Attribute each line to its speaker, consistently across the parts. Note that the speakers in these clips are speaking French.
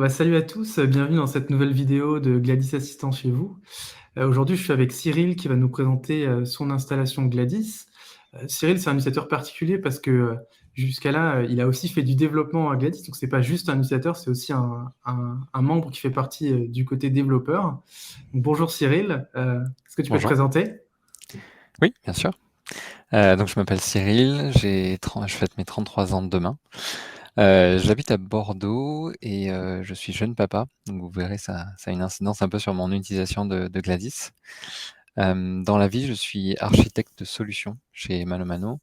Speaker 1: Salut à tous, bienvenue dans cette nouvelle vidéo de Gladys Assistant chez vous. Aujourd'hui, je suis avec Cyril qui va nous présenter son installation Gladys. Cyril, c'est un utilisateur particulier parce que jusqu'à là, il a aussi fait du développement à Gladys, donc c'est pas juste un utilisateur, c'est aussi un membre qui fait partie du côté développeur. Donc, bonjour Cyril, est-ce que tu peux te
Speaker 2: Bonjour.
Speaker 1: présenter?
Speaker 2: Oui, bien sûr. Donc je m'appelle Cyril, je fête mes 33 ans demain. J'habite à Bordeaux et je suis jeune papa. Donc vous verrez, ça a une incidence un peu sur mon utilisation de Gladys. Dans la vie, je suis architecte de solutions chez Mano Mano.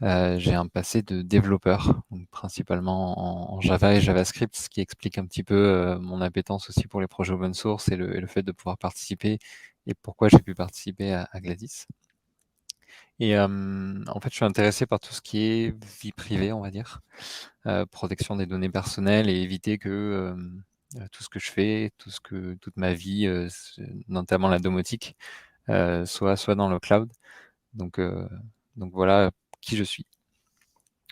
Speaker 2: J'ai un passé de développeur, donc principalement en Java et JavaScript, ce qui explique un petit peu mon appétence aussi pour les projets open source et le fait de pouvoir participer et pourquoi j'ai pu participer à Gladys. Et en fait, je suis intéressé par tout ce qui est vie privée, on va dire, protection des données personnelles et éviter que, tout ce que je fais, toute ma vie, notamment la domotique, soit dans le cloud. Donc heu, donc voilà qui je suis.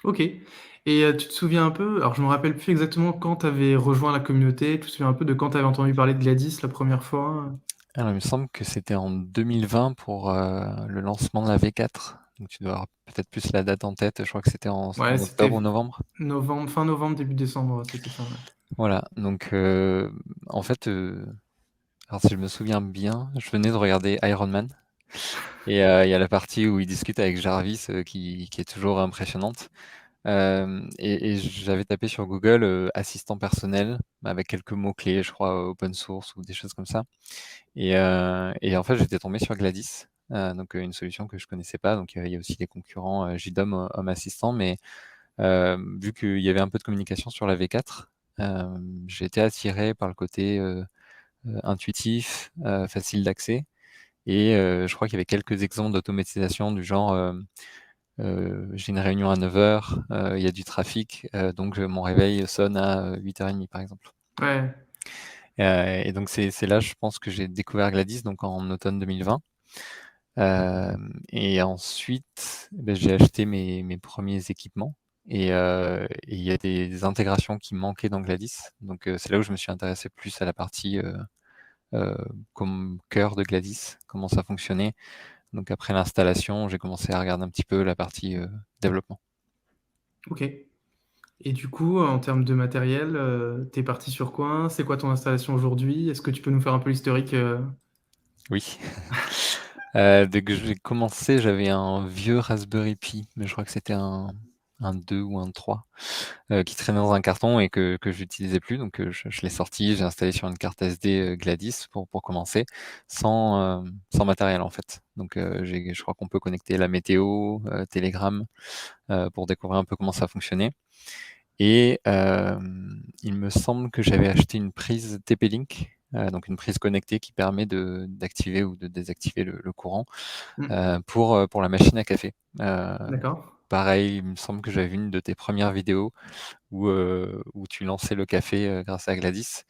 Speaker 1: Ok. Et tu te souviens un peu, alors je me rappelle plus exactement quand tu avais rejoint la communauté, tu te souviens un peu de quand tu avais entendu parler de Gladys la première fois?
Speaker 2: Alors il me semble que c'était en 2020 pour, le lancement de la V4. Donc tu dois avoir peut-être plus la date en tête. Je crois que c'était
Speaker 1: Ouais,
Speaker 2: en octobre ou
Speaker 1: c'était
Speaker 2: novembre.
Speaker 1: novembre, fin novembre, début décembre, c'était ça, ouais.
Speaker 2: Voilà, donc en fait, alors si je me souviens bien, je venais de regarder Iron Man. Et il y a la partie où il discute avec Jarvis, qui est toujours impressionnante. Et j'avais tapé sur Google, assistant personnel avec quelques mots-clés, je crois, open source ou des choses comme ça. Et en fait, j'étais tombé sur Gladys, donc une solution que je connaissais pas. Donc il y a aussi les concurrents, JDOM, Home Assistant, mais vu qu'il y avait un peu de communication sur la V4, j'ai été attiré par le côté, intuitif, facile d'accès et je crois qu'il y avait quelques exemples d'automatisation du genre, j'ai une réunion à 9h, il y a du trafic, donc mon réveil sonne à 8h30 par exemple.
Speaker 1: Ouais,
Speaker 2: Et donc c'est là, je pense, que j'ai découvert Gladys, donc en automne 2020. Et ensuite, j'ai acheté mes premiers équipements et il y a des intégrations qui manquaient dans Gladys. Donc c'est là où je me suis intéressé plus à la partie, heu, comme cœur de Gladys, comment ça fonctionnait. Donc après l'installation, j'ai commencé à regarder un petit peu la partie, développement.
Speaker 1: OK. Et du coup, en termes de matériel, tu parti sur quoi? C'est quoi ton installation aujourd'hui? Est-ce que tu peux nous faire un peu l'historique,
Speaker 2: Oui. Dès que j'ai commencé, j'avais un vieux Raspberry Pi, mais je crois que c'était un 2 ou un 3, qui traînait dans un carton et que j'utilisais plus. Donc je l'ai sorti, j'ai installé sur une carte SD, Gladys pour commencer, sans matériel en fait. Donc je crois qu'on peut connecter la météo, Telegram, pour découvrir un peu comment ça fonctionnait. Et il me semble que j'avais acheté une prise TP-Link, donc une prise connectée qui permet d'activer ou de désactiver le courant,
Speaker 1: mmh,
Speaker 2: pour la machine à café.
Speaker 1: d'accord.
Speaker 2: Pareil, il me semble que j'avais vu une de tes premières vidéos où tu lançais le café, grâce à Gladys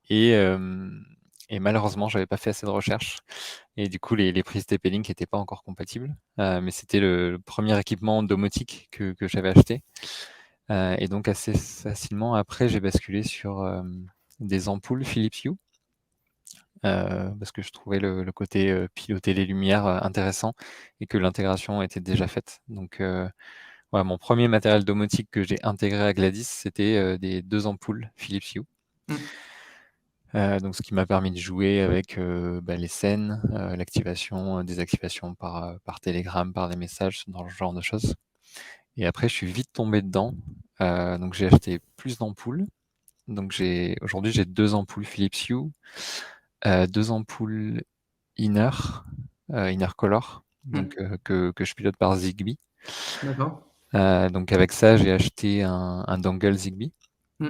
Speaker 2: et hem et malheureusement, j'avais pas fait assez de recherches et du coup les prises TP-Link étaient pas encore compatibles, mais c'était le 1er équipement domotique que j'avais acheté. Et donc assez facilement après, j'ai basculé sur, des ampoules Philips Hue, parce que je trouvais le côté, piloter les lumières, intéressant et que l'intégration était déjà faite. Donc voilà, mon premier matériel domotique que j'ai intégré à Gladys, c'était, des 2 ampoules Philips Hue.
Speaker 1: Mmh,
Speaker 2: Donc ce qui m'a permis de jouer avec, les scènes, l'activation, désactivation par Telegram, par des messages, dans le genre de choses. Et après je suis vite tombé dedans, donc j'ai acheté plus d'ampoules. Donc j'ai 2 ampoules Philips Hue, 2 ampoules Inner, Inner Color, donc
Speaker 1: mmh,
Speaker 2: que je pilote par Zigbee.
Speaker 1: d'accord.
Speaker 2: Donc avec ça, j'ai acheté un dongle Zigbee.
Speaker 1: Mmh,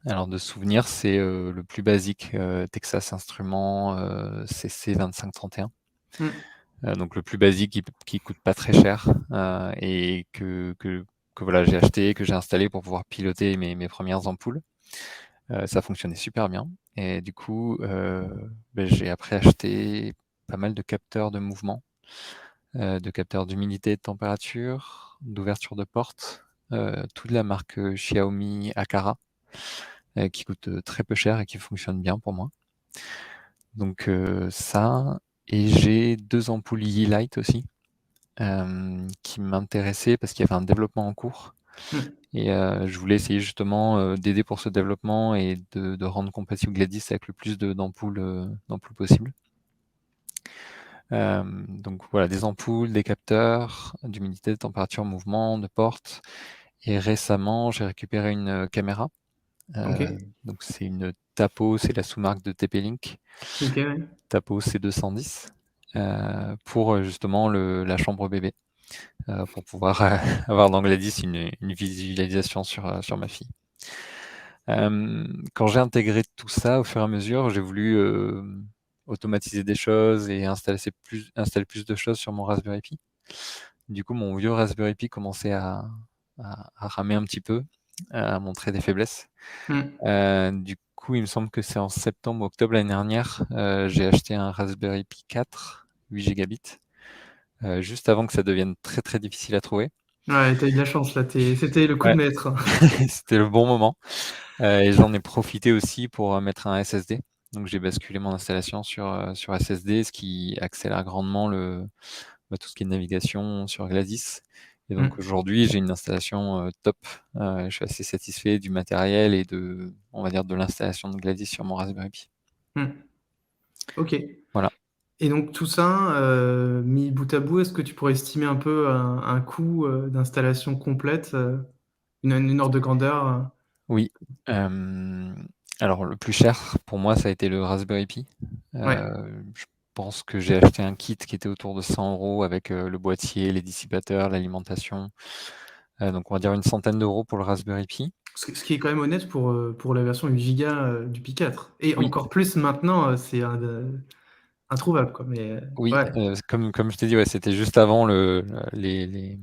Speaker 2: Alors de souvenir, c'est, le plus basique, Texas Instruments, CC2531.
Speaker 1: mmh,
Speaker 2: Donc le plus basique qui coûte pas très cher, et que voilà, j'ai acheté, que j'ai installé pour pouvoir piloter mes premières ampoules. Ça fonctionnait super bien et du coup, j'ai après acheté pas mal de capteurs de mouvement, de capteurs d'humidité et de température, d'ouverture de porte, tout de la marque, Xiaomi Aqara. qui coûte très peu cher et qui fonctionne bien pour moi. Donc ça, et j'ai 2 ampoules Yeelight aussi, qui m'intéressaient parce qu'il y avait un développement en cours
Speaker 1: Mmh.
Speaker 2: et je voulais essayer justement, d'aider pour ce développement et de rendre compatible Gladys avec le plus d'ampoules possible. Donc voilà, des ampoules, des capteurs d'humidité, de température, mouvement, de porte, et récemment, j'ai récupéré une caméra.
Speaker 1: OK.
Speaker 2: Donc c'est une Tapo, c'est la sous-marque de TP-Link,
Speaker 1: OK, ouais.
Speaker 2: Tapo C210, pour justement la chambre bébé, pour pouvoir avoir dans Gladys une visualisation sur ma fille. Quand j'ai intégré tout ça, au fur et à mesure, j'ai voulu automatiser des choses et installer plus de choses sur mon Raspberry Pi. Du coup, mon vieux Raspberry Pi commençait à ramer un petit peu, à montrer des faiblesses.
Speaker 1: Mmh.
Speaker 2: Du coup, il me semble que c'est en septembre ou octobre l'année dernière, j'ai acheté un Raspberry Pi 4, 8 gigabits, juste avant que ça devienne très, très difficile à trouver.
Speaker 1: Ouais, tu as eu de la chance là, c'était le coup de
Speaker 2: Ouais,
Speaker 1: maître.
Speaker 2: c'était le bon moment, et j'en ai profité aussi pour, mettre un SSD. Donc j'ai basculé mon installation sur SSD, ce qui accélère grandement tout ce qui est navigation sur Gladys. Et donc
Speaker 1: Mmh.
Speaker 2: aujourd'hui, j'ai une installation, top. Je suis assez satisfait du matériel et on va dire, de l'installation de Gladys sur mon Raspberry Pi.
Speaker 1: Mmh. OK.
Speaker 2: Voilà.
Speaker 1: Et donc tout ça, mis bout à bout, est-ce que tu pourrais estimer un peu un coût, d'installation complète, une ordre de grandeur,
Speaker 2: Oui, hem, alors le plus cher pour moi, ça a été le Raspberry Pi.
Speaker 1: Ouais,
Speaker 2: Je pense que j'ai acheté un kit qui était autour de 100 € avec, le boîtier, les dissipateurs, l'alimentation, donc on va dire une centaine d'euros pour le Raspberry Pi.
Speaker 1: ce qui est quand même honnête pour la version 8 gigas, du Pi 4 et
Speaker 2: Oui,
Speaker 1: encore plus maintenant, c'est introuvable quoi, mais
Speaker 2: oui,
Speaker 1: ouais.
Speaker 2: comme je t'ai dit, ouais, c'était juste avant les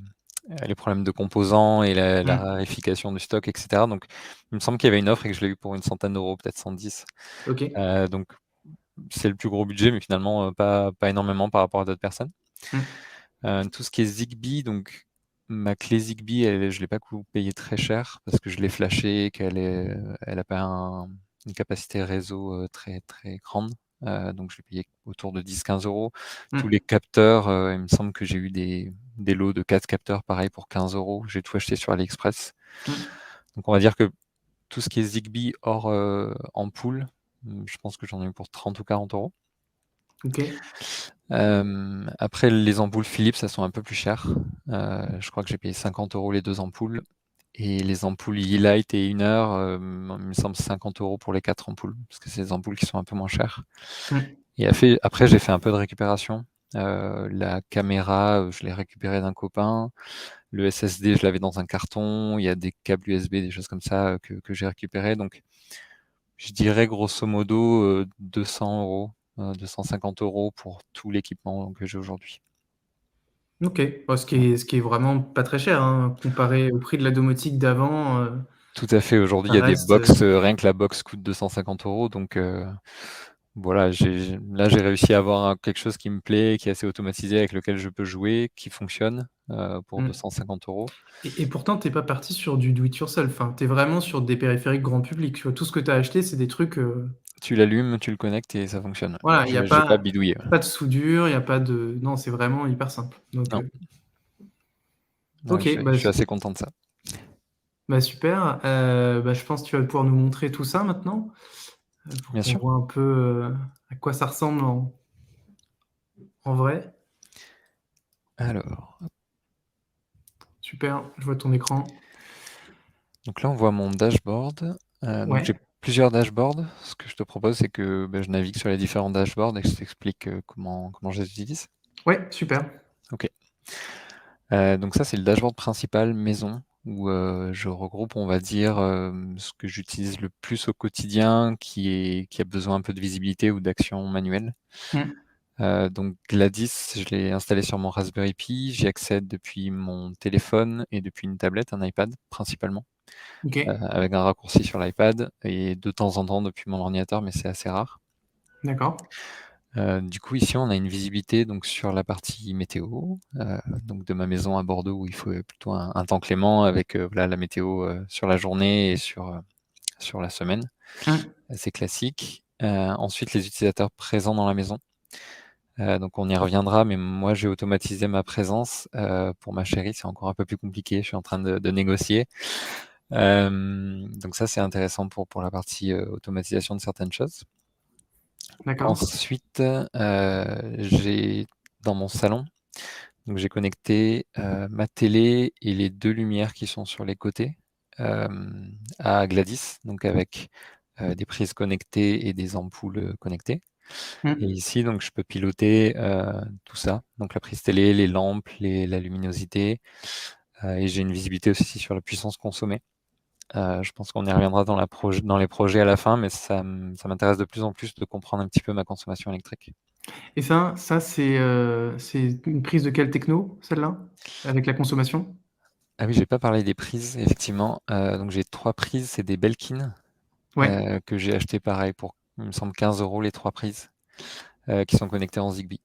Speaker 2: problèmes de composants et la
Speaker 1: Mmh.
Speaker 2: raréfication du stock, et cetera. Donc il me semble qu'il y avait une offre et que je l'ai eu pour une centaine d'euros, peut-être 110.
Speaker 1: OK.
Speaker 2: Donc c'est le plus gros budget, mais finalement, pas énormément par rapport à d'autres personnes.
Speaker 1: Mmh.
Speaker 2: Tout ce qui est Zigbee, donc ma clé Zigbee, je l'ai pas payée très cher parce que je l'ai flashée, elle a pas une capacité réseau, très, très grande. Donc je l'ai payée autour de 10-15 €. Tous les
Speaker 1: Mmh.
Speaker 2: capteurs, il me semble que j'ai eu des lots de 4 capteurs pareil pour 15 €. J'ai tout acheté sur AliExpress.
Speaker 1: Mmh.
Speaker 2: Donc on va dire que tout ce qui est Zigbee hors, ampoule, je pense que j'en ai eu pour 30 ou 40 €.
Speaker 1: OK.
Speaker 2: Après les ampoules Philips, elles sont un peu plus chères. Je crois que j'ai payé 50 € les 2 ampoules, et les ampoules Yeelight et Inner, il me semble 50 € pour les 4 ampoules, parce que c'est des ampoules qui sont un peu moins chères.
Speaker 1: Mmh.
Speaker 2: Et après j'ai fait un peu de récupération. La caméra, je l'ai récupérée d'un copain. Le SSD, je l'avais dans un carton. Il y a des câbles USB, des choses comme ça, que j'ai récupérées. Donc je dirais grosso modo, 200 €, 250 € pour tout l'équipement que j'ai aujourd'hui.
Speaker 1: OK. Bah, ce qui est vraiment pas très cher, hein, comparé au prix de la domotique d'avant,
Speaker 2: Tout à fait, aujourd'hui, il
Speaker 1: ça
Speaker 2: y a des
Speaker 1: reste,
Speaker 2: box, rien que la box coûte 250 €, donc voilà, j'ai réussi à avoir quelque chose qui me plaît, qui est assez automatisé, avec lequel je peux jouer, qui fonctionne, pour
Speaker 1: mmh.
Speaker 2: 250 €.
Speaker 1: Et pourtant, tu es pas parti sur du do it yourself, enfin, tu es vraiment sur des périphériques grand public, tu vois? Tout ce que tu as acheté, c'est des trucs,
Speaker 2: Tu l'allumes, tu le connectes et ça fonctionne, ouais.
Speaker 1: voilà, il y a
Speaker 2: J'ai
Speaker 1: pas
Speaker 2: pas bidouillé, ouais.
Speaker 1: pas de soudure, il y a pas de non, c'est vraiment hyper simple. Donc,
Speaker 2: Non, ouais,
Speaker 1: OK,
Speaker 2: je suis assez content de ça.
Speaker 1: bah, super, bah, je pense que tu vas pouvoir nous montrer tout ça maintenant, pour
Speaker 2: Bien
Speaker 1: qu'on
Speaker 2: sûr.
Speaker 1: voit un peu, à quoi ça ressemble en vrai.
Speaker 2: Alors,
Speaker 1: Super, je vois ton écran.
Speaker 2: donc là, on voit mon dashboard. Donc
Speaker 1: Ouais,
Speaker 2: j'ai plusieurs dashboards. Ce que je te propose, c'est que, je navigue sur les différents dashboards et que je t'explique, comment je les utilise.
Speaker 1: ouais, super.
Speaker 2: OK. Donc ça, c'est le dashboard principal maison où, je regroupe, on va dire, ce que j'utilise le plus au quotidien, qui a besoin un peu de visibilité ou d'action manuelle.
Speaker 1: Mmh.
Speaker 2: Donc Gladys, je l'ai installé sur mon Raspberry Pi. J'y accède depuis mon téléphone et depuis une tablette, un iPad principalement,
Speaker 1: OK,
Speaker 2: avec un raccourci sur l'iPad, et de temps en temps depuis mon ordinateur, mais c'est assez rare.
Speaker 1: d'accord.
Speaker 2: Du coup, ici, on a une visibilité donc sur la partie météo, donc de ma maison à Bordeaux, où il faut plutôt un temps clément avec, voilà, la météo, sur la journée et sur la semaine.
Speaker 1: Mmh.
Speaker 2: C'est classique. Ensuite, les utilisateurs présents dans la maison. Donc on y reviendra, mais moi j'ai automatisé ma présence. Pour ma chérie, c'est encore un peu plus compliqué. Je suis en train de négocier. Donc ça, c'est intéressant pour la partie automatisation de certaines choses.
Speaker 1: D'accord.
Speaker 2: Ensuite, j'ai dans mon salon, donc j'ai connecté ma télé et les deux lumières qui sont sur les côtés à Gladys, donc avec des prises connectées et des ampoules connectées. Et
Speaker 1: Mmh.
Speaker 2: ici, donc, je peux piloter tout ça, donc la prise télé, les lampes, la luminosité, et j'ai une visibilité aussi sur la puissance consommée. Je pense qu'on y reviendra dans les projets à la fin, mais ça m'intéresse de plus en plus de comprendre un petit peu ma consommation électrique.
Speaker 1: Et ça c'est une prise de quelle techno, celle-là? Avec la consommation?
Speaker 2: Ah oui, j'ai pas parlé des prises, effectivement. Donc j'ai 3 prises, c'est des Belkin,
Speaker 1: Ouais,
Speaker 2: que j'ai acheté pareil pour, il me semble 15 € les 3 prises, qui sont connectées en Zigbee.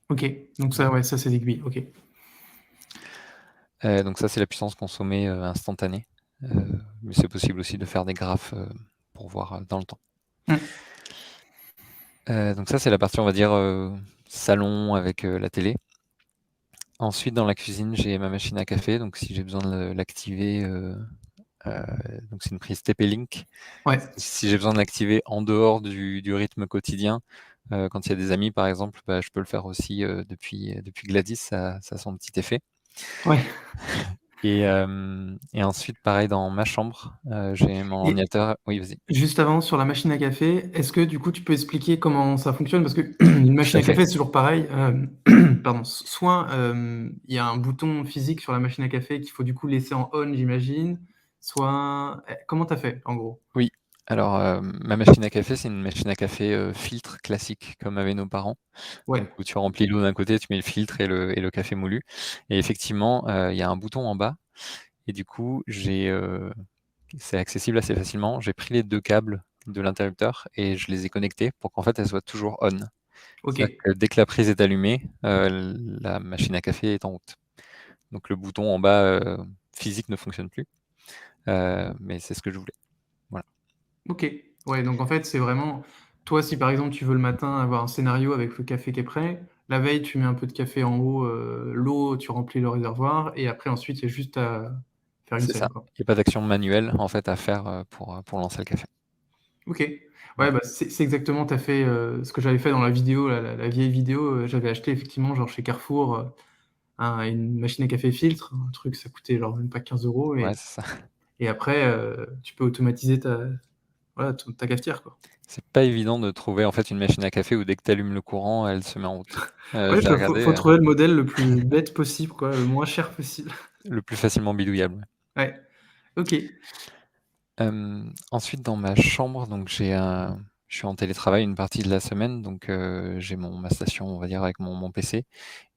Speaker 1: OK. Donc ça,
Speaker 2: Voilà.
Speaker 1: ouais, ça c'est Zigbee, OK.
Speaker 2: Donc ça, c'est la puissance consommée, instantanée. Mais c'est possible aussi de faire des graphes, pour voir, dans le temps.
Speaker 1: Mmh.
Speaker 2: Donc ça, c'est la partie, on va dire, salon avec, la télé. Ensuite, dans la cuisine, j'ai ma machine à café, donc si j'ai besoin de l'activer, heu, donc c'est une prise TP-Link.
Speaker 1: Ouais,
Speaker 2: Si j'ai besoin de l'activer en dehors du rythme quotidien, quand il y a des amis par exemple, bah, je peux le faire aussi, depuis Gladys, ça a son petit effet.
Speaker 1: ouais.
Speaker 2: Et ensuite pareil dans ma chambre, j'ai mon
Speaker 1: Et
Speaker 2: ordinateur, oui, vas-y.
Speaker 1: juste avant, sur la machine à café, est-ce que du coup tu peux expliquer comment ça fonctionne? Parce que une
Speaker 2: Tout
Speaker 1: machine
Speaker 2: à
Speaker 1: à
Speaker 2: fait.
Speaker 1: café, c'est toujours pareil, pardon, soit, il y a un bouton physique sur la machine à café qu'il faut du coup laisser en on, j'imagine, soit comment tu as fait en gros?
Speaker 2: Oui, alors, ma machine à café, c'est une machine à café, filtre classique comme avaient nos parents.
Speaker 1: Ouais,
Speaker 2: Donc où tu remplis l'eau d'un côté, tu mets le filtre et le café moulu, et effectivement, il y a un bouton en bas, et du coup, c'est accessible assez facilement. J'ai pris les 2 câbles de l'interrupteur et je les ai connectés pour qu'en fait, elles soient toujours on. C'est-à-dire
Speaker 1: OK,
Speaker 2: que dès que la prise est allumée, la machine à café est en route. Donc le bouton en bas, physique ne fonctionne plus, mais c'est ce que je voulais. Voilà,
Speaker 1: OK. Ouais, donc en fait, c'est vraiment toi, si par exemple tu veux le matin avoir un scénario avec le café qui est prêt, la veille tu mets un peu de café en haut, l'eau, tu remplis le réservoir et après ensuite il y a juste à faire une
Speaker 2: c'est
Speaker 1: scène
Speaker 2: ça.
Speaker 1: quoi.
Speaker 2: Il y a pas d'action manuelle en fait à faire, pour lancer le café.
Speaker 1: OK. Ouais,
Speaker 2: Voilà.
Speaker 1: bah, c'est exactement tu as fait, ce que j'avais fait dans la vidéo là, la vieille vidéo, j'avais acheté effectivement genre chez Carrefour, une machine à café filtre, un truc ça coûtait genre même pas 15 €
Speaker 2: Ouais, c'est ça.
Speaker 1: et après, tu peux automatiser voilà, ton ta cafetière quoi.
Speaker 2: C'est pas évident de trouver en fait une machine à café où dès que tu allumes le courant, elle se met en route.
Speaker 1: Ouais,
Speaker 2: J'ai
Speaker 1: faut
Speaker 2: regardé,
Speaker 1: trouver le modèle le plus bête possible quoi, le moins cher possible.
Speaker 2: le plus facilement bidouillable, ouais.
Speaker 1: Ouais, OK.
Speaker 2: Ensuite dans ma chambre, donc je suis en télétravail une partie de la semaine, donc j'ai ma station, on va dire, avec mon PC,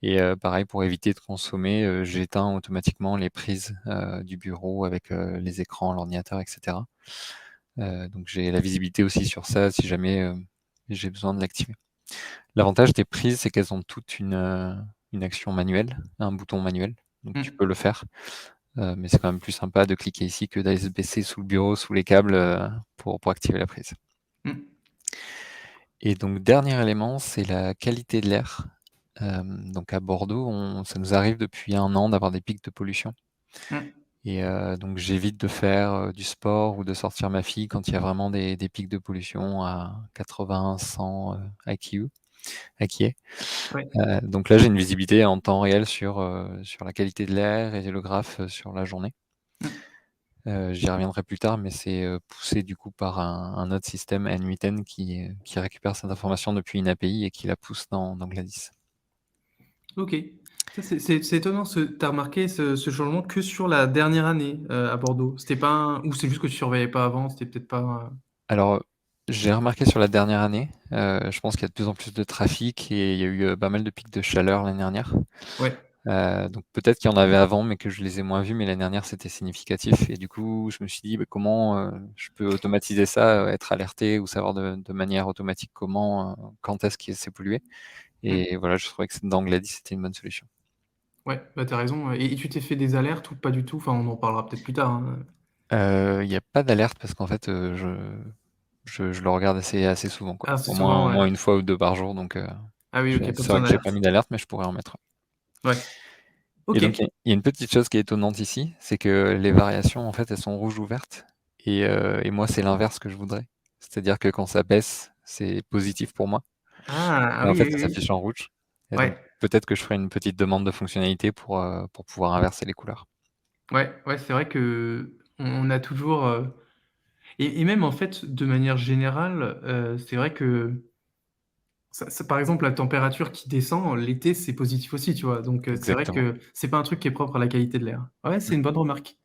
Speaker 2: et pareil pour éviter de consommer, j'éteins automatiquement les prises, du bureau avec, les écrans, l'ordinateur, et cetera. Donc j'ai la visibilité aussi sur ça si jamais, j'ai besoin de l'activer. L'avantage des prises, c'est qu'elles ont toutes une action manuelle, un bouton manuel, donc tu
Speaker 1: Mmh.
Speaker 2: peux le faire. Mais c'est quand même plus sympa de cliquer ici que d'aller se baisser sous le bureau, sous les câbles, pour activer la prise.
Speaker 1: Mmh.
Speaker 2: Et donc dernier élément, c'est la qualité de l'air. Donc à Bordeaux, ça nous arrive depuis 1 an d'avoir des pics de pollution,
Speaker 1: Mmh.
Speaker 2: et donc j'évite de faire, du sport ou de sortir ma fille quand il y a vraiment des pics de pollution à 80-100 IQ. IQ.
Speaker 1: Ouais.
Speaker 2: Donc là, j'ai une visibilité en temps réel sur la qualité de l'air et le graphe, sur la journée.
Speaker 1: Mmh.
Speaker 2: J'y reviendrai plus tard, mais c'est, poussé du coup par un autre système N8N qui récupère cette information depuis une API et qui la pousse dans Gladys.
Speaker 1: OK. Ça c'est étonnant tu as remarqué ce changement que sur la dernière année, à Bordeaux? C'était pas un ou c'est juste que tu surveillais pas avant, c'était peut-être pas,
Speaker 2: Alors, j'ai remarqué sur la dernière année, je pense qu'il y a de plus en plus de trafic et il y a eu, pas mal de pics de chaleur l'année dernière.
Speaker 1: ouais.
Speaker 2: Donc peut-être qu'il y en avait avant, mais que je les ai moins vus, mais l'année dernière, c'était significatif, et du coup, je me suis dit: «Bah, comment, je peux automatiser ça, être alerté ou savoir de manière automatique quand est-ce que c'est pollué?»
Speaker 1: Mmh.
Speaker 2: Et voilà, je trouvais que dans Gladys, c'était une bonne solution.
Speaker 1: Ouais, bah, tu as raison, et tu t'es fait des alertes ou pas du tout? Enfin, on en parlera peut-être plus tard, hein,
Speaker 2: Il y a pas d'alerte parce qu'en fait, je le regarde assez souvent, quoi.
Speaker 1: Ah, c'est
Speaker 2: Au moins
Speaker 1: souvent,
Speaker 2: au
Speaker 1: ouais.
Speaker 2: moins 1 fois ou 2 par jour, donc
Speaker 1: Ah oui, OK, pas
Speaker 2: c'est vrai
Speaker 1: besoin
Speaker 2: que j'ai pas mis
Speaker 1: d'alerte.
Speaker 2: d'alerte, mais je pourrais en mettre.
Speaker 1: Ouais.
Speaker 2: Et
Speaker 1: OK.
Speaker 2: donc il y a une petite chose qui est étonnante ici, c'est que les variations, en fait, elles sont rouges ou vertes et moi, c'est l'inverse que je voudrais. C'est-à-dire que quand ça baisse, c'est positif pour moi
Speaker 1: Ah! Ah
Speaker 2: et en
Speaker 1: oui,
Speaker 2: fait,
Speaker 1: oui,
Speaker 2: ça
Speaker 1: oui.
Speaker 2: s'affiche en rouge et donc
Speaker 1: Ouais.
Speaker 2: peut-être que je ferai une petite demande de fonctionnalité pour pouvoir inverser les couleurs.
Speaker 1: Ouais, ouais, c'est vrai qu'on a toujours, et même en fait, de manière générale, c'est vrai que ça par exemple, la température qui descend, l'été, c'est positif aussi, tu vois? Donc c'est vrai
Speaker 2: Exactement.
Speaker 1: que c'est pas un truc qui est propre à la qualité de l'air. Ouais, c'est
Speaker 2: Mmh.
Speaker 1: une bonne remarque.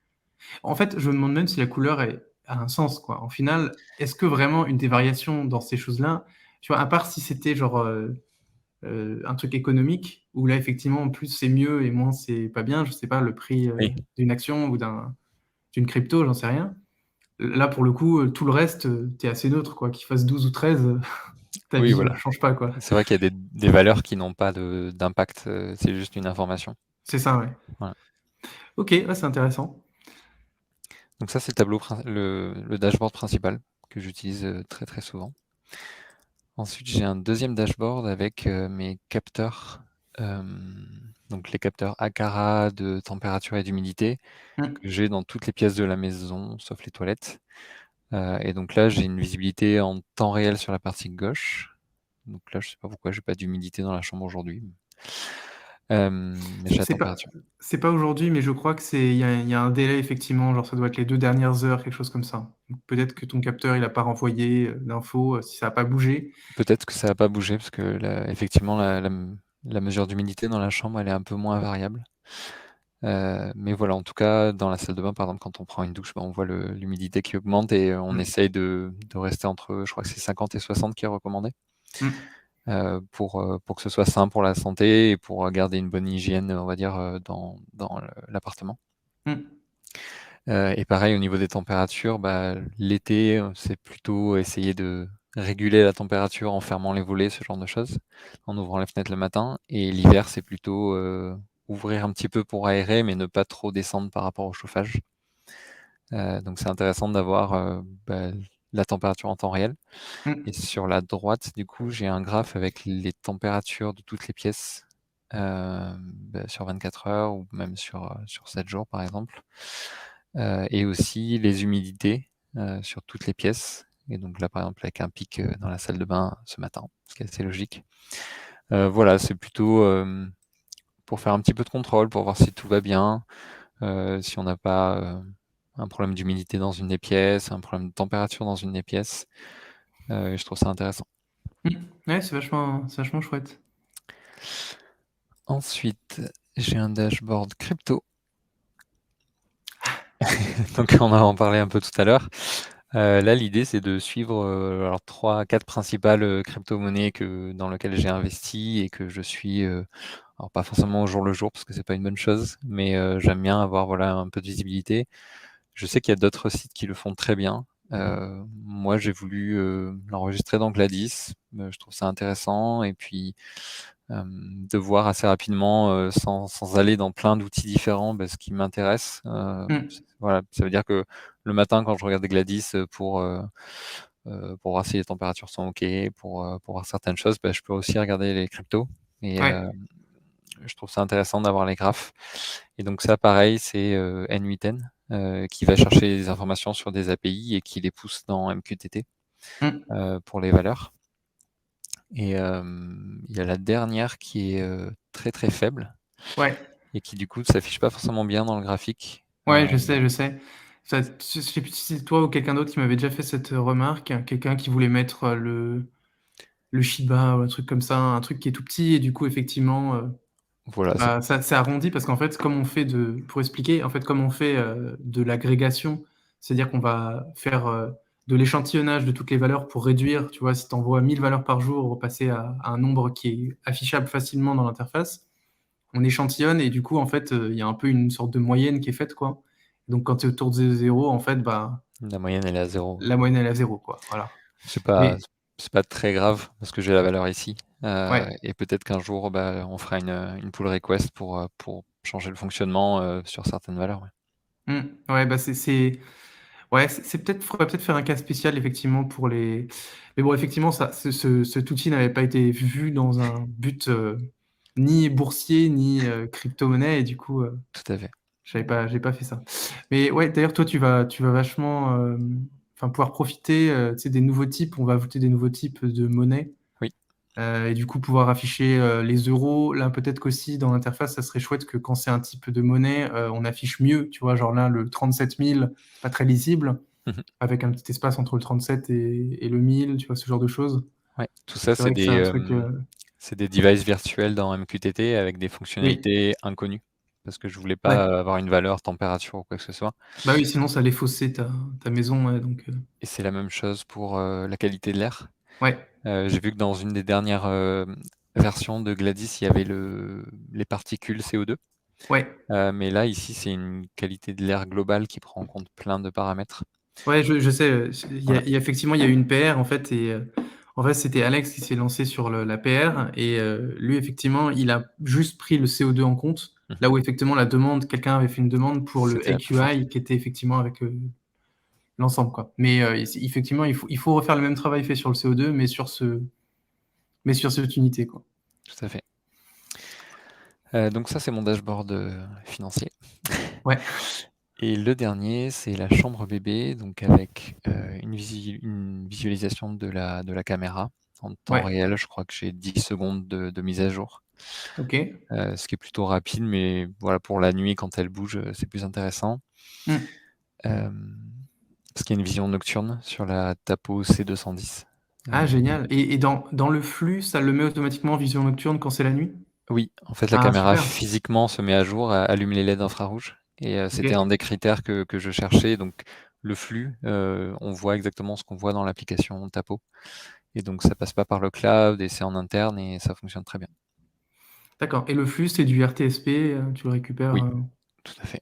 Speaker 1: En fait, je me demande même si la couleur a un sens, quoi. En final, est-ce que vraiment une des variations dans ces choses-là, tu vois, à part si c'était genre, un truc économique où là, effectivement, plus c'est mieux et moins c'est pas bien, je sais pas, le prix,
Speaker 2: Oui,
Speaker 1: d'une action ou d'une crypto, j'en sais rien. Là, pour le coup, tout le reste, tu es assez neutre, quoi. Qu'il fasse 12 ou 13, ta
Speaker 2: oui,
Speaker 1: vie,
Speaker 2: voilà.
Speaker 1: change pas, quoi.
Speaker 2: C'est vrai qu'il y a des valeurs qui n'ont pas d'impact, c'est juste une information.
Speaker 1: C'est ça, ouais.
Speaker 2: Voilà.
Speaker 1: OK, ouais, c'est intéressant.
Speaker 2: Donc ça, c'est le tableau le dashboard principal que j'utilise, très souvent. Ensuite, j'ai un deuxième dashboard avec, mes capteurs, donc les capteurs Aqara de température et d'humidité
Speaker 1: Mmh.
Speaker 2: que j'ai dans toutes les pièces de la maison, sauf les toilettes. Et donc là, j'ai une visibilité en temps réel sur la partie gauche. Donc là, je sais pas pourquoi j'ai pas d'humidité dans la chambre aujourd'hui. Mais j'ai
Speaker 1: C'est
Speaker 2: la
Speaker 1: c'est pas
Speaker 2: température.
Speaker 1: c'est pas aujourd'hui, mais je crois que il y a un délai effectivement, genre ça doit être les 2 dernières heures, quelque chose comme ça. Donc peut-être que ton capteur, il a pas renvoyé, d'infos, si ça a pas bougé.
Speaker 2: Peut-être que ça a pas bougé parce que la effectivement la mesure d'humidité dans la chambre, elle est un peu moins variable. Mais voilà, en tout cas, dans la salle de bain, par exemple, quand on prend une douche, bah, on voit l'humidité qui augmente et on
Speaker 1: Mmh.
Speaker 2: essaye de rester entre, je crois que c'est 50 et 60 qui est recommandé,
Speaker 1: Mmh.
Speaker 2: pour que ce soit sain pour la santé et pour, garder une bonne hygiène, on va dire, dans l'appartement.
Speaker 1: Mmh.
Speaker 2: Et pareil au niveau des températures, bah, l'été, c'est plutôt essayer de réguler la température en fermant les volets, ce genre de choses, en ouvrant les fenêtres le matin et l'hiver, c'est plutôt, ouvrir un petit peu pour aérer, mais ne pas trop descendre par rapport au chauffage. Donc c'est intéressant d'avoir, bah, la température en temps réel et
Speaker 1: Mmh.
Speaker 2: sur la droite, du coup, j'ai un graphe avec les températures de toutes les pièces, bah, sur 24 heures ou même sur 7 jours, par exemple. Et aussi les humidités, sur toutes les pièces et donc là, par exemple, avec un pic, dans la salle de bain ce matin, ce qui est assez logique. Voilà, c'est plutôt, pour faire un petit peu de contrôle, pour voir si tout va bien, si on n'a pas, un problème d'humidité dans une des pièces, un problème de température dans une des pièces. Je trouve ça intéressant.
Speaker 1: Mmh. Ouais, c'est vachement chouette.
Speaker 2: Ensuite, j'ai un dashboard crypto. Donc on en parlait un peu tout à l'heure. Là, l'idée, c'est de suivre, alors 3-4 principales, cryptomonnaies dans lesquelles j'ai investi et que je suis, alors pas forcément au jour le jour parce que c'est pas une bonne chose, mais j'aime bien avoir, voilà, un peu de visibilité. Je sais qu'il y a d'autres sites qui le font très bien. Moi, j'ai voulu, l'enregistrer dans Gladys. Je trouve ça intéressant et puis, de voir assez rapidement, sans aller dans plein d'outils différents, bah, ce qui m'intéresse.
Speaker 1: Mmh.
Speaker 2: Voilà, ça veut dire que le matin quand je regarde Gladys, pour voir si les températures sont OK, pour voir certaines choses, bah, je peux aussi regarder les cryptos et
Speaker 1: Ouais.
Speaker 2: je trouve ça intéressant d'avoir les graphes et donc ça pareil, c'est, N8N, qui va chercher des informations sur des API et qui les pousse dans MQTT,
Speaker 1: Mmh.
Speaker 2: pour les valeurs et il y a la dernière qui est, très faible
Speaker 1: Ouais.
Speaker 2: et qui du coup s'affiche pas forcément bien dans le graphique.
Speaker 1: Ouais, je sais, je sais. Ça je sais plus si c'est toi ou quelqu'un d'autre qui m'avait déjà fait cette, remarque. Quelqu'un qui voulait mettre, le Shiba ou un truc comme ça, un truc qui est tout petit et du coup effectivement,
Speaker 2: Voilà, c'est
Speaker 1: bah, ça arrondit parce qu'en fait, comme on fait pour expliquer, en fait, comme on fait, de l'agrégation, c'est-à-dire qu'on va faire, de l'échantillonnage de toutes les valeurs pour réduire, tu vois? Si tu envoies 1000 valeurs par jour, repasser à un nombre qui est affichable facilement dans l'interface. On échantillonne et du coup, en fait, il y a un peu une sorte de moyenne qui est faite, quoi. Donc quand tu es autour de 0, en fait, bah,
Speaker 2: la moyenne elle est à 0.
Speaker 1: la moyenne elle est à 0, quoi, voilà.
Speaker 2: C'est pas
Speaker 1: Mais
Speaker 2: c'est pas très grave parce que j'ai la valeur ici,
Speaker 1: ouais.
Speaker 2: et peut-être qu'un jour, bah, on fera une pull request pour changer le fonctionnement, sur certaines valeurs, ouais.
Speaker 1: Mmh. Ouais, bah, c'est Ouais, faudrait peut-être faire un cas spécial effectivement pour les mais bon effectivement ça cet outil n'avait pas été vu dans un but, ni boursier ni, crypto-monnaie et du coup,
Speaker 2: Tout à fait.
Speaker 1: j'ai pas fait ça. Mais ouais, d'ailleurs toi tu vas vachement, enfin pouvoir profiter, tu sais des nouveaux types on va ajouter des nouveaux types de monnaie,
Speaker 2: Oui,
Speaker 1: et du coup pouvoir afficher, les euros. Là peut-être qu'aussi dans l'interface ça serait chouette que quand c'est un type de monnaie, on affiche mieux, tu vois? Genre là le 37 000 pas très lisible.
Speaker 2: mmh.
Speaker 1: Avec un petit espace entre le 37 et le 1000, tu vois? Ce genre de choses.
Speaker 2: Ouais, tout ça,
Speaker 1: C'est vrai que c'est un truc,
Speaker 2: c'est des devices virtuels dans MQTT avec des
Speaker 1: oui,
Speaker 2: fonctionnalités inconnues, parce que je voulais
Speaker 1: ouais.
Speaker 2: pas avoir une valeur température ou quoi que ce soit.
Speaker 1: Bah, oui, sinon ça allait fausser ta maison, ouais, donc
Speaker 2: Et c'est la même chose pour, la qualité de l'air.
Speaker 1: ouais,
Speaker 2: J'ai vu que dans une des dernières, versions de Gladys, il y avait les particules CO2,
Speaker 1: ouais,
Speaker 2: mais là, ici, c'est une qualité de l'air globale qui prend en compte plein de paramètres.
Speaker 1: ouais, je sais,
Speaker 2: Voilà,
Speaker 1: il y a effectivement, il y a eu une PR en fait et en fait, c'était Alex qui s'est lancé sur la PR et lui, effectivement, il a juste pris le CO2 en compte.
Speaker 2: mmh,
Speaker 1: Là où effectivement la demande quelqu'un avait fait une demande pour le
Speaker 2: c'était la plus forte.
Speaker 1: AQI qui était effectivement avec, l'ensemble, quoi. Mais effectivement, il faut refaire le même travail fait sur le CO2 mais sur cette unité, quoi.
Speaker 2: Tout à fait. Donc ça, c'est mon dashboard, financier.
Speaker 1: Ouais,
Speaker 2: Et le dernier, c'est la chambre bébé, donc avec, une visualisation de la caméra en temps
Speaker 1: ouais,
Speaker 2: réel. Je crois que j'ai 10 secondes de mise à jour,
Speaker 1: OK.
Speaker 2: ce qui est plutôt rapide, mais voilà, pour la nuit quand elle bouge, c'est plus intéressant.
Speaker 1: Mmh.
Speaker 2: Hem, Parce qu'il y a une vision nocturne sur la Tapo C210.
Speaker 1: Ah
Speaker 2: Heu,
Speaker 1: génial et dans le flux, ça le met automatiquement en vision nocturne quand c'est la nuit?
Speaker 2: oui, en fait, la
Speaker 1: Ah
Speaker 2: caméra
Speaker 1: super,
Speaker 2: physiquement se met à jour, allume les LED infrarouges et c'était
Speaker 1: OK.
Speaker 2: un des critères que je cherchais, donc le flux, on voit exactement ce qu'on voit dans l'application Tapo. Et donc ça passe pas par le cloud et c'est en interne et ça fonctionne très bien.
Speaker 1: D'accord et le flux, c'est du RTSP, tu le récupères,
Speaker 2: Oui, tout à fait.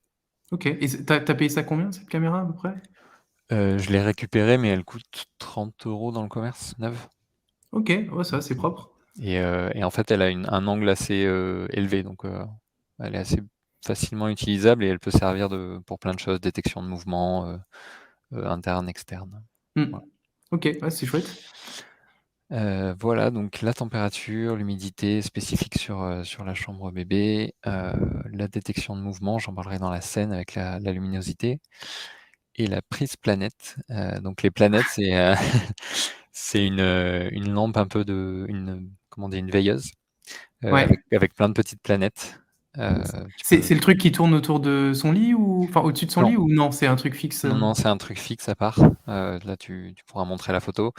Speaker 1: OK et tu as payé ça combien cette caméra à peu près?
Speaker 2: Je l'ai récupérée, mais elle coûte 30 € dans le commerce, neuve.
Speaker 1: OK, ouais, ça va, c'est propre.
Speaker 2: Et en fait, elle a un angle assez, élevé, donc elle est assez facilement utilisable et elle peut servir pour plein de choses, détection de mouvement, interne, externe.
Speaker 1: Mmh.
Speaker 2: Voilà.
Speaker 1: OK, ouais, c'est chouette.
Speaker 2: Voilà, donc la température, l'humidité spécifique sur la chambre bébé, la détection de mouvement, j'en parlerai dans la scène avec la luminosité. Et la prise planète, donc les planètes, c'est une lampe un peu comment on dit? Une veilleuse,
Speaker 1: Ouais.
Speaker 2: avec plein de petites planètes. Tu
Speaker 1: C'est
Speaker 2: peux
Speaker 1: le truc qui tourne autour de son lit ou enfin au-dessus de son
Speaker 2: Non,
Speaker 1: lit ou non, c'est un truc fixe,
Speaker 2: non, non, c'est un truc fixe à part. Là, tu pourras montrer la photo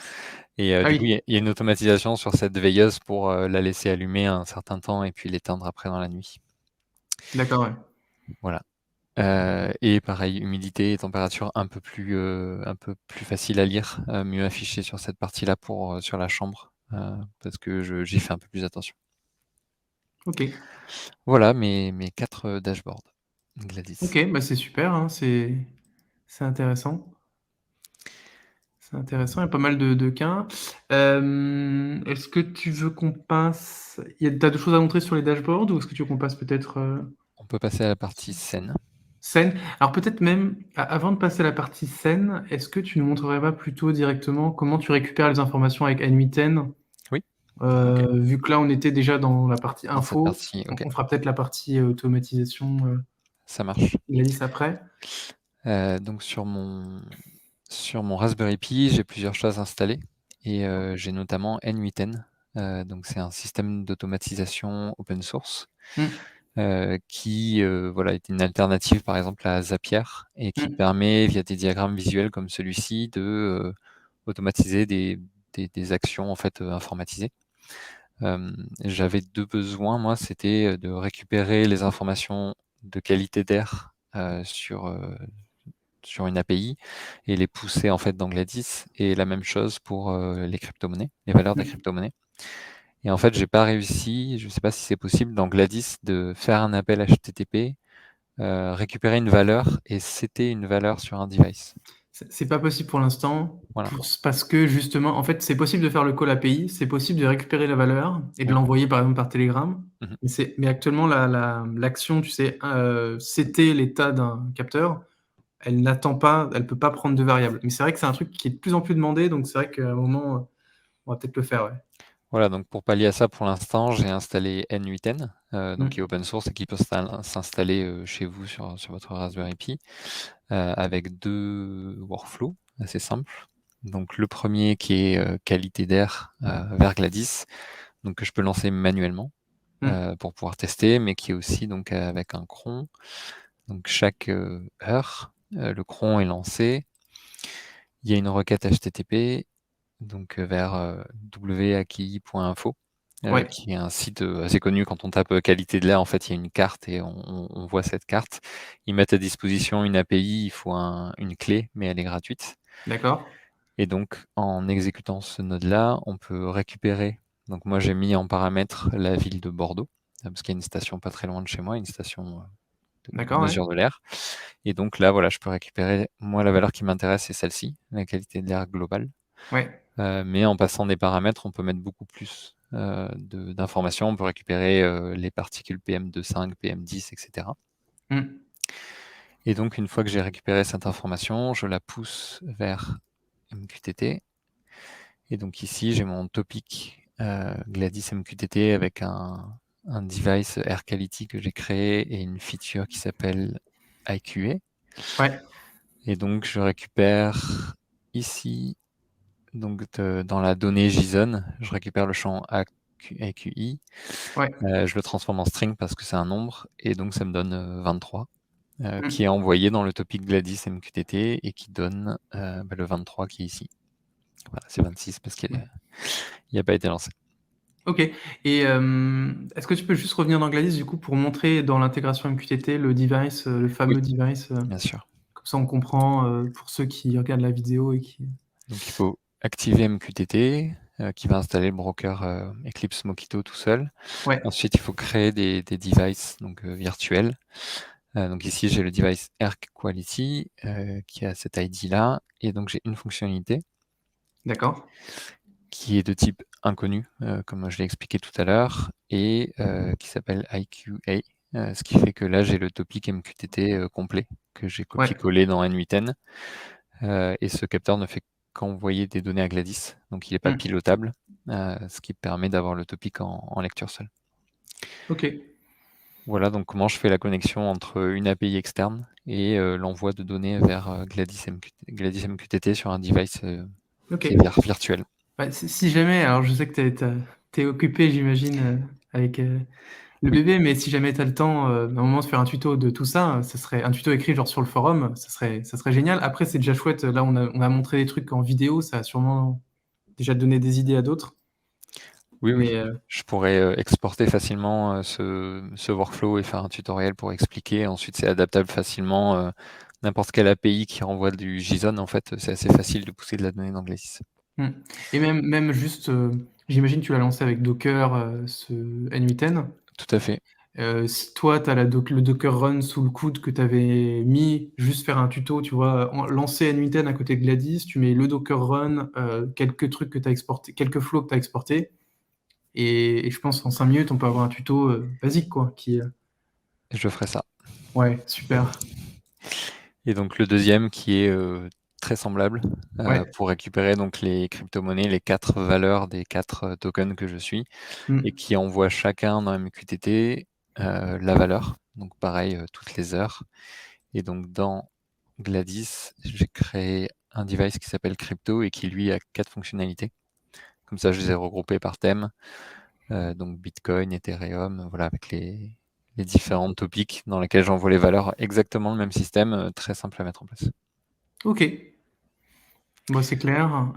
Speaker 2: et
Speaker 1: Ah
Speaker 2: du coup,
Speaker 1: oui,
Speaker 2: il y a une automatisation sur cette veilleuse pour, la laisser allumer un certain temps et puis l'éteindre après dans la nuit.
Speaker 1: d'accord, ouais.
Speaker 2: Voilà, et pareil, humidité et température un peu plus facile à lire, mieux affiché sur cette partie-là sur la chambre, parce que j'y fais un peu plus attention.
Speaker 1: OK.
Speaker 2: Voilà mes 4 dashboards Gladys.
Speaker 1: OK, bah, c'est super, hein, c'est intéressant. C'est intéressant, il y a pas mal de cas. Est-ce que tu veux qu'on passe tu as d'autres choses à montrer sur les dashboards ou est-ce que tu veux qu'on passe peut-être,
Speaker 2: On peut passer à la partie scène.
Speaker 1: scène? Alors peut-être même avant de passer à la partie scène, est-ce que tu nous montrerais pas plutôt directement comment tu récupères les informations avec n8n?
Speaker 2: Oui? OK,
Speaker 1: Vu que là on était déjà dans la partie
Speaker 2: dans cette
Speaker 1: info,
Speaker 2: partie, OK,
Speaker 1: on fera peut-être la partie, automatisation,
Speaker 2: ça marche.
Speaker 1: Gladys après.
Speaker 2: Donc sur mon Raspberry Pi, j'ai plusieurs choses installées et j'ai notamment N8N, donc c'est un système d'automatisation open source,
Speaker 1: Mmh,
Speaker 2: qui, voilà, est une alternative, par exemple, à Zapier et qui
Speaker 1: mmh,
Speaker 2: permet, via des diagrammes visuels comme celui-ci, automatiser des actions, en fait, informatisées. J'avais 2 besoins, moi, c'était, de récupérer les informations de qualité d'air, sur une API et les pousser, en fait, dans Gladys et la même chose pour, les cryptomonnaies, les valeurs des
Speaker 1: mmh.
Speaker 2: cryptomonnaies. Et en fait, j'ai pas réussi, je sais pas si c'est possible dans Gladys de faire un appel HTTP, récupérer une valeur et setter une valeur sur un device.
Speaker 1: C'est pas possible pour l'instant,
Speaker 2: Voilà.
Speaker 1: parce que justement, en fait, c'est possible de faire le call API, c'est possible de récupérer la valeur et de
Speaker 2: Oui.
Speaker 1: l'envoyer par exemple par Telegram.
Speaker 2: Mmh.
Speaker 1: Mais actuellement l'action, tu sais, setter l'état d'un capteur, elle n'attend pas, elle peut pas prendre de variables. Mais c'est vrai que c'est un truc qui est de plus en plus demandé, donc c'est vrai qu'à un moment, on va peut-être le faire, ouais.
Speaker 2: Voilà, donc pour pallier à ça, pour l'instant, j'ai installé N8N, donc qui est
Speaker 1: Mmh.
Speaker 2: open source et qui peut s'installer chez vous sur votre Raspberry Pi, avec 2 workflows assez simples. Donc le premier qui est qualité d'air vers Gladys, donc que je peux lancer manuellement
Speaker 1: Mmh.
Speaker 2: pour pouvoir tester, mais qui est aussi donc avec un cron. Donc chaque heure, le cron est lancé. Il y a une requête HTTP donc vers waki.info,
Speaker 1: Ouais,
Speaker 2: qui est un site assez connu. Quand on tape qualité de l'air, en fait, il y a une carte et on voit cette carte. Ils mettent à disposition une API, il faut une clé, mais elle est gratuite.
Speaker 1: d'accord.
Speaker 2: Et donc, en exécutant ce node-là, on peut récupérer. Donc, moi, j'ai mis en paramètre la ville de Bordeaux, parce qu'il y a une station pas très loin de chez moi, une station de
Speaker 1: D'accord, ouais.
Speaker 2: mesure de l'air. Et donc là, voilà, je peux récupérer, moi, la valeur qui m'intéresse, c'est celle-ci, la qualité de l'air globale.
Speaker 1: Ouais.
Speaker 2: Mais en passant des paramètres, on peut mettre beaucoup plus d'informations. On peut récupérer les particules PM2,5, PM10, etc.
Speaker 1: Mmh.
Speaker 2: Et donc, une fois que j'ai récupéré cette information, je la pousse vers MQTT. Et donc ici, j'ai mon topic Gladys MQTT avec un device Air Quality que j'ai créé et une feature qui s'appelle IQA.
Speaker 1: Ouais.
Speaker 2: Et donc, je récupère ici, donc dans la donnée JSON, je récupère le champ AQI,
Speaker 1: Ouais.
Speaker 2: je le transforme en string parce que c'est un nombre, et donc ça me donne 23, qui est
Speaker 1: Mmh.
Speaker 2: envoyé dans le topic Gladys MQTT et qui donne le 23 qui est ici. Voilà, c'est 26 parce qu'il
Speaker 1: Ouais.
Speaker 2: n'a pas été lancé.
Speaker 1: OK, et est-ce que tu peux juste revenir dans Gladys, du coup, pour montrer dans l'intégration MQTT le device, le
Speaker 2: Oui,
Speaker 1: fameux device,
Speaker 2: bien sûr.
Speaker 1: comme ça on comprend, pour ceux qui regardent la vidéo et qui
Speaker 2: Donc il faut activer MQTT, qui va installer le broker Eclipse Mockito tout seul.
Speaker 1: ouais,
Speaker 2: Ensuite, il faut créer des devices donc, virtuels. Donc ici, j'ai le device Air Quality qui a cet ID-là. Et donc, j'ai une fonctionnalité
Speaker 1: d'accord.
Speaker 2: qui est de type inconnu, comme je l'ai expliqué tout à l'heure, et qui s'appelle IQA. Ce qui fait que là, j'ai le topic MQTT complet que j'ai
Speaker 1: Ouais.
Speaker 2: copié-collé dans N8N. Et ce capteur ne fait qu'envoyer des données à Gladys, donc il n'est pas
Speaker 1: Mmh.
Speaker 2: pilotable, ce qui permet d'avoir le topic en lecture seule.
Speaker 1: OK.
Speaker 2: Voilà donc comment je fais la connexion entre une API externe et l'envoi de données vers Gladys MQTT sur un device qui
Speaker 1: OK.
Speaker 2: est virtuel.
Speaker 1: Bah, si jamais, alors je sais que tu es occupé, j'imagine, avec, le
Speaker 2: Oui,
Speaker 1: bébé, mais si jamais tu as le temps, à un moment de faire un tuto de tout ça, ce serait un tuto écrit genre sur le forum, ça serait génial. Après, c'est déjà chouette, là on a montré des trucs en vidéo, ça a sûrement déjà donné des idées à d'autres,
Speaker 2: oui, oui.
Speaker 1: mais
Speaker 2: Je pourrais exporter facilement ce workflow et faire un tutoriel pour expliquer. Ensuite, c'est adaptable facilement. N'importe quelle API qui renvoie du JSON, en fait, c'est assez facile de pousser de la donnée dans Gladys.
Speaker 1: mmh, et même juste, j'imagine tu l'as lancé avec Docker, ce N8N.
Speaker 2: Tout à fait.
Speaker 1: Si toi tu as le Docker Run sous le coude que tu avais mis, juste faire un tuto, tu vois? Lancer N8N à côté de Gladys, tu mets le Docker Run, quelques trucs que tu as exportés, quelques flows que tu as exportés, et je pense en 5 minutes, on peut avoir un tuto, basique quoi,
Speaker 2: Je ferai ça.
Speaker 1: ouais, super.
Speaker 2: Et donc le deuxième qui est très semblable
Speaker 1: Ouais.
Speaker 2: pour récupérer donc les crypto-monnaies, les 4 valeurs des 4 tokens que je suis, et
Speaker 1: Mmh.
Speaker 2: qui envoie chacun dans MQTT la valeur. Donc pareil, toutes les heures. Et donc dans Gladys, j'ai créé un device qui s'appelle Crypto et qui lui a 4 fonctionnalités. Comme ça, je les ai regroupées par thème. Donc Bitcoin, Ethereum, voilà, avec les différents topics dans lesquels j'envoie les valeurs, exactement le même système, très simple à mettre en place.
Speaker 1: OK. Bah, c'est clair,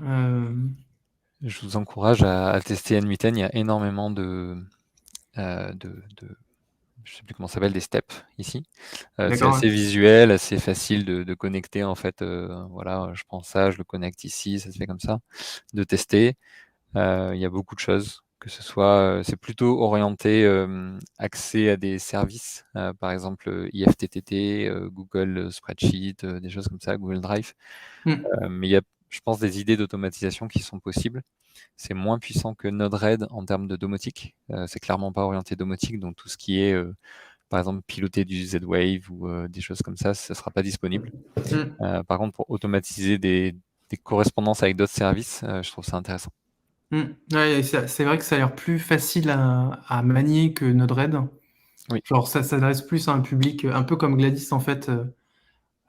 Speaker 2: Je vous encourage à tester N8N. Il y a énormément je sais plus comment ça s'appelle, des steps ici. C'est
Speaker 1: d'accord, ouais.
Speaker 2: assez visuel, assez facile de connecter en fait. Voilà, je prends ça, je le connecte ici, ça se fait comme ça. De tester. Il y a beaucoup de choses. Que ce soit, c'est plutôt orienté accès à des services, par exemple IFTTT, Google Spreadsheet, des choses comme ça, Google Drive.
Speaker 1: Mmh.
Speaker 2: Mais il y a, je pense, des idées d'automatisation qui sont possibles. C'est moins puissant que Node-RED en termes de domotique. C'est clairement pas orienté domotique, donc tout ce qui est par exemple, piloter du Z-Wave ou des choses comme ça ne sera pas disponible. Par contre, pour automatiser des correspondances avec d'autres services, je trouve ça intéressant.
Speaker 1: Ouais, c'est vrai que ça a l'air plus facile à manier que Node-RED.
Speaker 2: Oui.
Speaker 1: Genre, ça s'adresse plus à un public, un peu comme Gladys, en fait,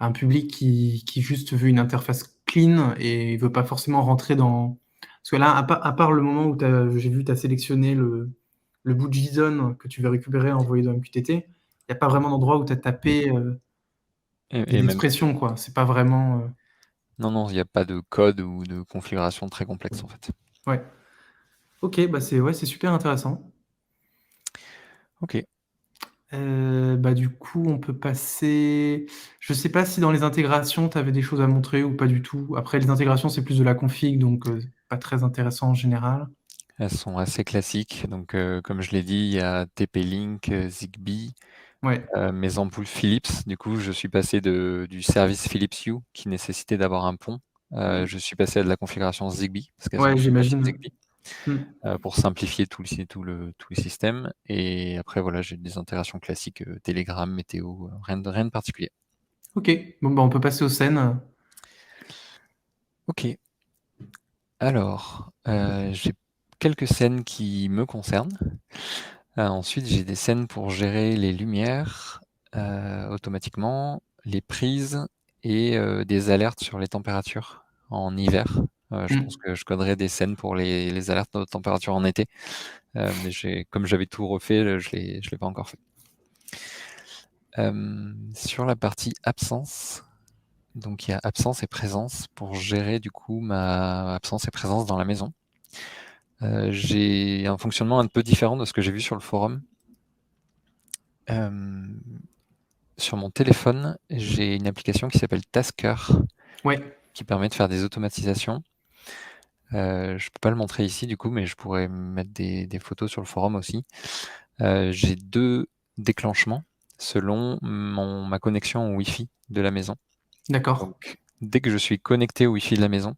Speaker 1: un public qui juste veut une interface clean et veut pas forcément rentrer dans... Parce que là, à part le moment où j'ai vu, tu as sélectionné le bout de JSON que tu veux récupérer envoyé dans MQTT, il n'y a pas vraiment d'endroit où tu as tapé
Speaker 2: Et
Speaker 1: des
Speaker 2: même,
Speaker 1: expressions, quoi. C'est pas vraiment...
Speaker 2: non, il n'y a pas de code ou de configuration très complexe en fait.
Speaker 1: Ouais. Ok, bah c'est super intéressant.
Speaker 2: Ok.
Speaker 1: Bah du coup, on peut passer... Je sais pas si dans les intégrations, tu avais des choses à montrer ou pas du tout. Après, les intégrations, c'est plus de la config, donc pas très intéressant en général.
Speaker 2: Elles sont assez classiques. Donc, comme je l'ai dit, il y a TP-Link, Zigbee,
Speaker 1: Ouais.
Speaker 2: mes ampoules Philips. Du coup, je suis passé du service Philips Hue qui nécessitait d'avoir un pont. Je suis passé à de la configuration Zigbee parce qu'elles ont
Speaker 1: Ouais,
Speaker 2: une machine
Speaker 1: j'imagine.
Speaker 2: Zigbee
Speaker 1: Hmm.
Speaker 2: pour simplifier tout le système. Et après, voilà, j'ai des intégrations classiques, Telegram, météo, rien de particulier.
Speaker 1: Ok, bon, bah on peut passer aux scènes.
Speaker 2: Ok. Alors, j'ai quelques scènes qui me concernent. Ensuite, j'ai des scènes pour gérer les lumières automatiquement, les prises et des alertes sur les températures en hiver. Je pense
Speaker 1: Hmm.
Speaker 2: que je coderai des scènes pour les alertes de température en été, mais comme j'avais tout refait, je l'ai pas encore fait. Sur la partie absence, donc il y a absence et présence pour gérer du coup ma absence et présence dans la maison. J'ai un fonctionnement un peu différent de ce que j'ai vu sur le forum. Sur mon téléphone, j'ai une application qui s'appelle Tasker,
Speaker 1: Ouais,
Speaker 2: qui permet de faire des automatisations. Je peux pas le montrer ici du coup, mais je pourrais mettre des photos sur le forum aussi. J'ai 2 déclenchements selon ma connexion au Wi-Fi de la maison.
Speaker 1: d'accord.
Speaker 2: Donc, dès que je suis connecté au Wi-Fi de la maison,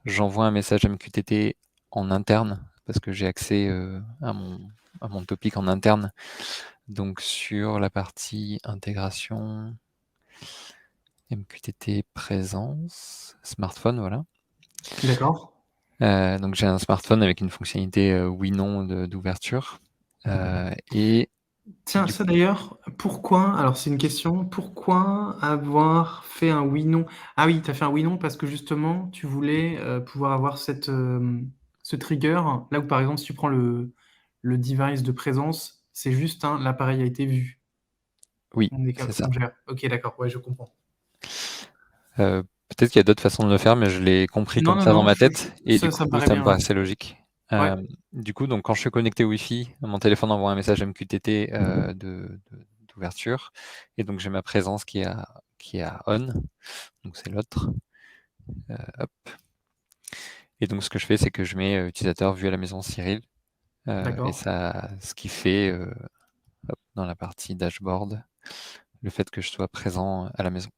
Speaker 2: j'envoie un message MQTT en interne parce que j'ai accès à mon topic en interne. Donc, sur la partie intégration, MQTT présence, smartphone, voilà.
Speaker 1: D'accord.
Speaker 2: Donc, j'ai un smartphone avec une fonctionnalité oui/non d'ouverture. Et
Speaker 1: Tiens,
Speaker 2: du
Speaker 1: ça
Speaker 2: coup,
Speaker 1: d'ailleurs, pourquoi, alors c'est une question, pourquoi avoir fait un oui-non? Ah oui, tu as fait un oui-non parce que justement, tu voulais pouvoir avoir ce trigger, là où par exemple, si tu prends le device de présence, c'est juste l'appareil a été vu.
Speaker 2: oui, c'est ça.
Speaker 1: On gère. Ok, d'accord, ouais, je comprends.
Speaker 2: Peut-être qu'il y a d'autres façons de le faire, mais je l'ai compris
Speaker 1: Non,
Speaker 2: comme
Speaker 1: non,
Speaker 2: ça dans
Speaker 1: non,
Speaker 2: ma tête et du
Speaker 1: ça
Speaker 2: coup,
Speaker 1: me paraît
Speaker 2: ça me
Speaker 1: bien, ouais.
Speaker 2: paraissait logique.
Speaker 1: Ouais,
Speaker 2: Du coup, donc quand je suis connecté au Wi-Fi, mon téléphone envoie un message MQTT d'ouverture et donc j'ai ma présence qui est à on, donc c'est l'autre. Hop. Et donc ce que je fais, c'est que je mets utilisateur vu à la maison Cyril et
Speaker 1: d'accord.
Speaker 2: ça, ce qui fait hop, dans la partie dashboard, le fait que je sois présent à la maison.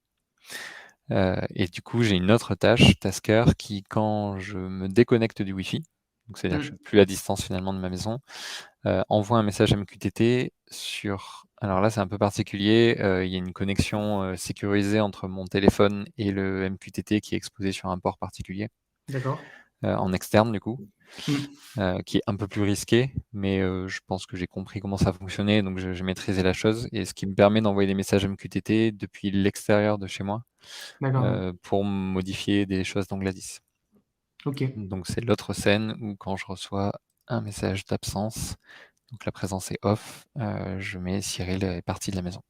Speaker 2: Et du coup, j'ai une autre tâche, Tasker, qui quand je me déconnecte du Wi-Fi, donc c'est-à-dire que je
Speaker 1: Hmm,
Speaker 2: suis plus à distance finalement de ma maison, envoie un message MQTT sur... Alors là, c'est un peu particulier, il y a une connexion sécurisée entre mon téléphone et le MQTT qui est exposé sur un port particulier,
Speaker 1: d'accord.
Speaker 2: en externe du coup.
Speaker 1: Hmm,
Speaker 2: Qui est un peu plus risqué, mais je pense que j'ai compris comment ça fonctionnait, donc j'ai maîtrisé la chose, et ce qui me permet d'envoyer des messages MQTT depuis l'extérieur de chez moi
Speaker 1: d'accord.
Speaker 2: pour modifier des choses dans Gladys.
Speaker 1: Ok,
Speaker 2: Donc c'est l'autre scène où quand je reçois un message d'absence, donc la présence est off, je mets Cyril est parti de la maison.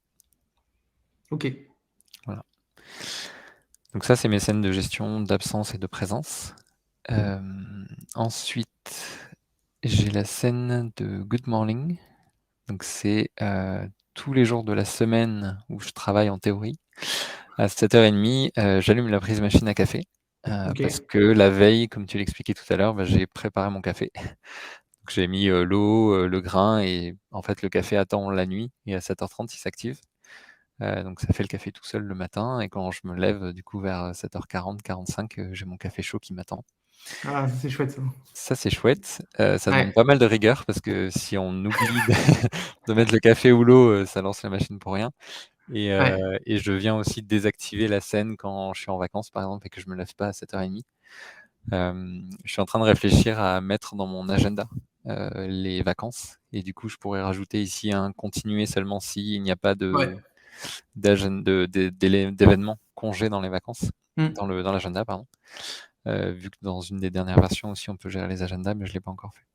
Speaker 1: ok.
Speaker 2: Voilà. Donc ça, c'est mes scènes de gestion d'absence et de présence. Ensuite, j'ai la scène de Good Morning. Donc c'est tous les jours de la semaine où je travaille en théorie. À 7h30, j'allume la prise machine à café
Speaker 1: Ok,
Speaker 2: parce que la veille, comme tu l'expliquais tout à l'heure, bah, j'ai préparé mon café. Donc j'ai mis l'eau, le grain et en fait le café attend la nuit et à 7h30 il s'active. Donc ça fait le café tout seul le matin et quand je me lève du coup vers 7h40, 45, j'ai mon café chaud qui m'attend.
Speaker 1: Ah, c'est chouette ça.
Speaker 2: Ça, c'est chouette. Ça demande
Speaker 1: Ouais,
Speaker 2: pas mal de rigueur parce que si on oublie de de mettre le café ou l'eau, ça lance la machine pour rien et heu
Speaker 1: ouais,
Speaker 2: et je viens aussi désactiver la scène quand je suis en vacances, par exemple, et que je me lève pas à 7:30. Je suis en train de réfléchir à mettre dans mon agenda, les vacances et du coup, je pourrais rajouter ici un continuer seulement s'il n'y a pas
Speaker 1: ouais.
Speaker 2: d'événements, congés dans les vacances,
Speaker 1: Mmh.
Speaker 2: dans l'agenda, pardon. Vu que dans une des dernières versions aussi, on peut gérer les agendas, mais je l'ai pas encore fait.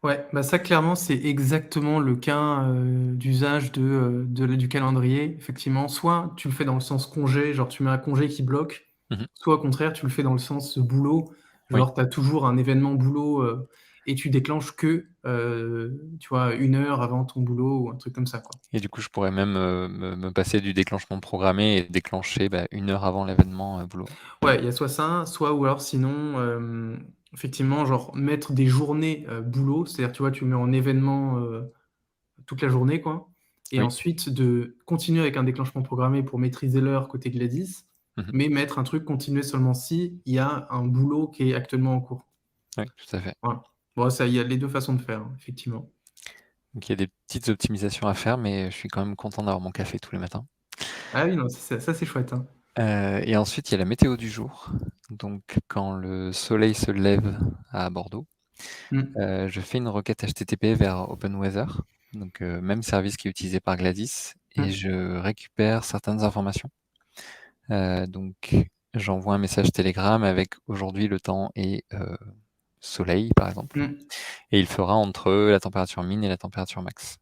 Speaker 1: Ouais, bah, ça clairement, c'est exactement le cas, d'usage du calendrier. Effectivement, soit tu le fais dans le sens congé, genre tu mets un congé qui bloque,
Speaker 2: Mmh.
Speaker 1: soit au contraire, tu le fais dans le sens boulot,
Speaker 2: Oui.
Speaker 1: genre tu as toujours un événement boulot, et tu déclenches que, tu vois, 1 heure avant ton boulot ou un truc comme ça, quoi.
Speaker 2: Et du coup, je pourrais même, me passer du déclenchement programmé et déclencher, 1 heure avant l'événement, boulot.
Speaker 1: Ouais, il y a soit ça, soit ou alors sinon, effectivement, genre mettre des journées, boulot, c'est-à-dire, tu vois, tu mets en événement, toute la journée, quoi, et
Speaker 2: Oui.
Speaker 1: ensuite de continuer avec un déclenchement programmé pour maîtriser l'heure côté Gladys,
Speaker 2: Mmh.
Speaker 1: mais mettre un truc continuer seulement si il y a un boulot qui est actuellement en cours.
Speaker 2: Oui, tout à fait.
Speaker 1: Voilà. Bon, ça, il y a les 2 façons de faire, hein, effectivement.
Speaker 2: Donc il y a des petites optimisations à faire, mais je suis quand même content d'avoir mon café tous les matins.
Speaker 1: Ah oui, non, ça c'est chouette, hein.
Speaker 2: Et ensuite, il y a la météo du jour. Donc quand le soleil se lève à Bordeaux,
Speaker 1: Mmh.
Speaker 2: je fais une requête HTTP vers OpenWeather, donc même service qui est utilisé par Gladys et
Speaker 1: Mmh.
Speaker 2: je récupère certaines informations. Donc j'envoie un message Telegram avec aujourd'hui le temps et soleil, par exemple,
Speaker 1: Mmh.
Speaker 2: et il fera entre la température min et la température max.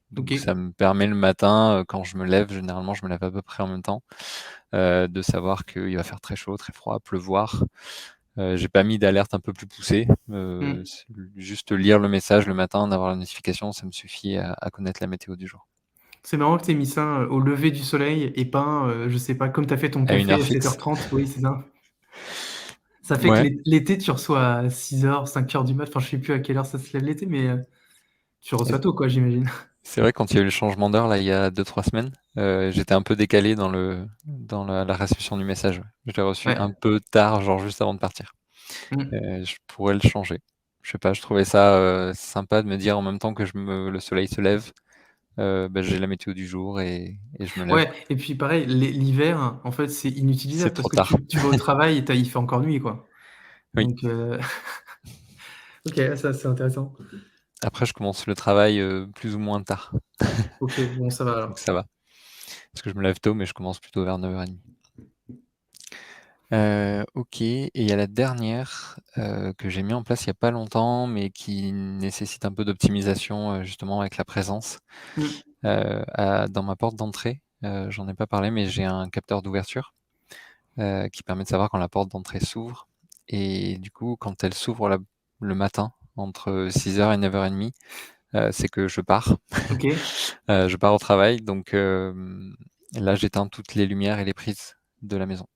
Speaker 2: Donc ça
Speaker 1: OK.
Speaker 2: me permet le matin, quand je me lève, généralement je me lève à peu près en même temps, de savoir qu'il va faire très chaud, très froid, pleuvoir. J'ai pas mis d'alerte un peu plus poussée,
Speaker 1: Mmh.
Speaker 2: c'est juste lire le message le matin, d'avoir la notification, ça me suffit à connaître la météo du jour.
Speaker 1: C'est marrant que tu aies mis ça, au lever du soleil et pas, je sais pas, comme tu as fait ton
Speaker 2: À une heure
Speaker 1: café à
Speaker 2: fixe?
Speaker 1: 7h30, oui, c'est ça. Ça fait que
Speaker 2: Ouais,
Speaker 1: l'été, tu reçois à 6h, 5h du mat, enfin, je sais plus à quelle heure ça se lève l'été, mais tu reçois tôt, quoi, j'imagine?
Speaker 2: c'est vrai, quand il y a eu le changement d'heure là, il y a 2-3 semaines, j'étais un peu décalé dans la réception du message, ouais. Je l'ai reçu un
Speaker 1: Ouais.
Speaker 2: peu tard, genre juste avant de partir.
Speaker 1: Mmh.
Speaker 2: Je pourrais le changer. Je sais pas, je trouvais ça, sympa de me dire en même temps que le soleil se lève, j'ai la météo du jour et je me lève.
Speaker 1: Ouais et puis pareil, l'hiver, en fait, c'est
Speaker 2: C'est
Speaker 1: inutilisable parce
Speaker 2: trop
Speaker 1: que
Speaker 2: tard.
Speaker 1: tu vas au travail et il fait encore nuit, quoi.
Speaker 2: Oui.
Speaker 1: Donc OK, ça, c'est intéressant.
Speaker 2: Après je commence le travail, plus ou moins tard,
Speaker 1: OK, bon, ça va
Speaker 2: donc
Speaker 1: alors.
Speaker 2: ça va. Parce que je me lève tôt, mais je commence plutôt vers 9:30. OK, et il y a la dernière, que j'ai mis en place il y a pas longtemps, mais qui nécessite un peu d'optimisation, justement avec la présence.
Speaker 1: Mmh.
Speaker 2: Dans ma porte d'entrée, j'en ai pas parlé, mais j'ai un capteur d'ouverture, qui permet de savoir quand la porte d'entrée s'ouvre et du coup, quand elle s'ouvre le matin entre 6h et 9:30, c'est que je pars.
Speaker 1: OK.
Speaker 2: Je pars au travail donc là, j'éteins toutes les lumières et les prises de la maison.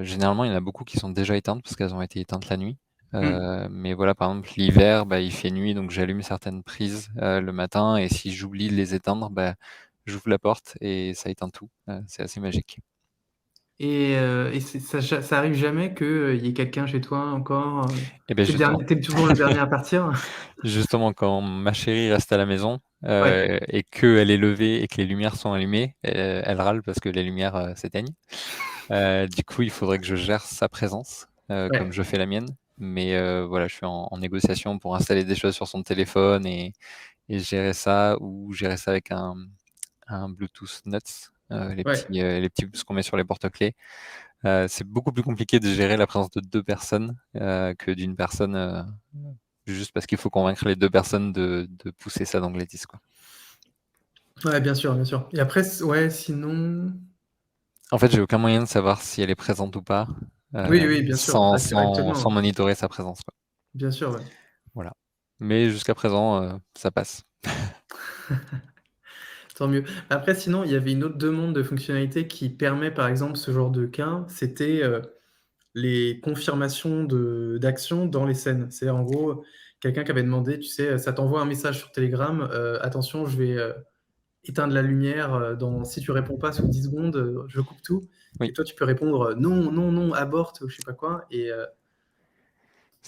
Speaker 2: Généralement, il y en a beaucoup qui sont déjà éteintes parce qu'elles ont été éteintes la nuit.
Speaker 1: Mmh.
Speaker 2: Mais voilà, par exemple, l'hiver, il fait nuit, donc j'allume certaines prises, le matin et si j'oublie de les éteindre, j'ouvre la porte et ça éteint tout. C'est assez magique.
Speaker 1: Et c'est ça arrive jamais qu'il y ait quelqu'un chez toi encore,
Speaker 2: Et beh, justement
Speaker 1: tu es toujours le dernier à partir?
Speaker 2: justement, quand ma chérie reste à la maison,
Speaker 1: Ouais,
Speaker 2: et qu'elle est levée et que les lumières sont allumées, elle râle parce que les lumières, s'éteignent. Du coup, il faudrait que je gère sa présence, comme
Speaker 1: ouais,
Speaker 2: je fais la mienne. Mais voilà, je suis en négociation pour installer des choses sur son téléphone et gérer ça ou gérer ça avec un Bluetooth Nuts,
Speaker 1: ouais.
Speaker 2: les petits ce qu'on met sur les porte-clés. C'est beaucoup plus compliqué de gérer la présence de 2 personnes, que d'une personne, juste parce qu'il faut convaincre les 2 personnes de pousser ça dans Gladys, quoi.
Speaker 1: Ouais, bien sûr, bien sûr. Et après ouais, sinon
Speaker 2: En fait, j'ai aucun moyen de savoir si elle est présente ou pas,
Speaker 1: oui, oui, bien sûr,
Speaker 2: sans
Speaker 1: actuellement,
Speaker 2: monitorer sa présence, quoi.
Speaker 1: bien sûr, ouais.
Speaker 2: Voilà. Mais jusqu'à présent, ça passe.
Speaker 1: Tant mieux. Après sinon, il y avait une autre demande de fonctionnalité qui permet, par exemple, ce genre de cas, c'était, les confirmations d'actions dans les scènes. C'est-à-dire, en gros, quelqu'un qui avait demandé, tu sais, ça t'envoie un message sur Telegram, «Attention, je vais, éteindre la lumière, dans si tu réponds pas sous 10 secondes, je coupe tout» et
Speaker 2: Oui.
Speaker 1: toi, tu peux répondre, «Non, non, non, aborte» ou je sais pas quoi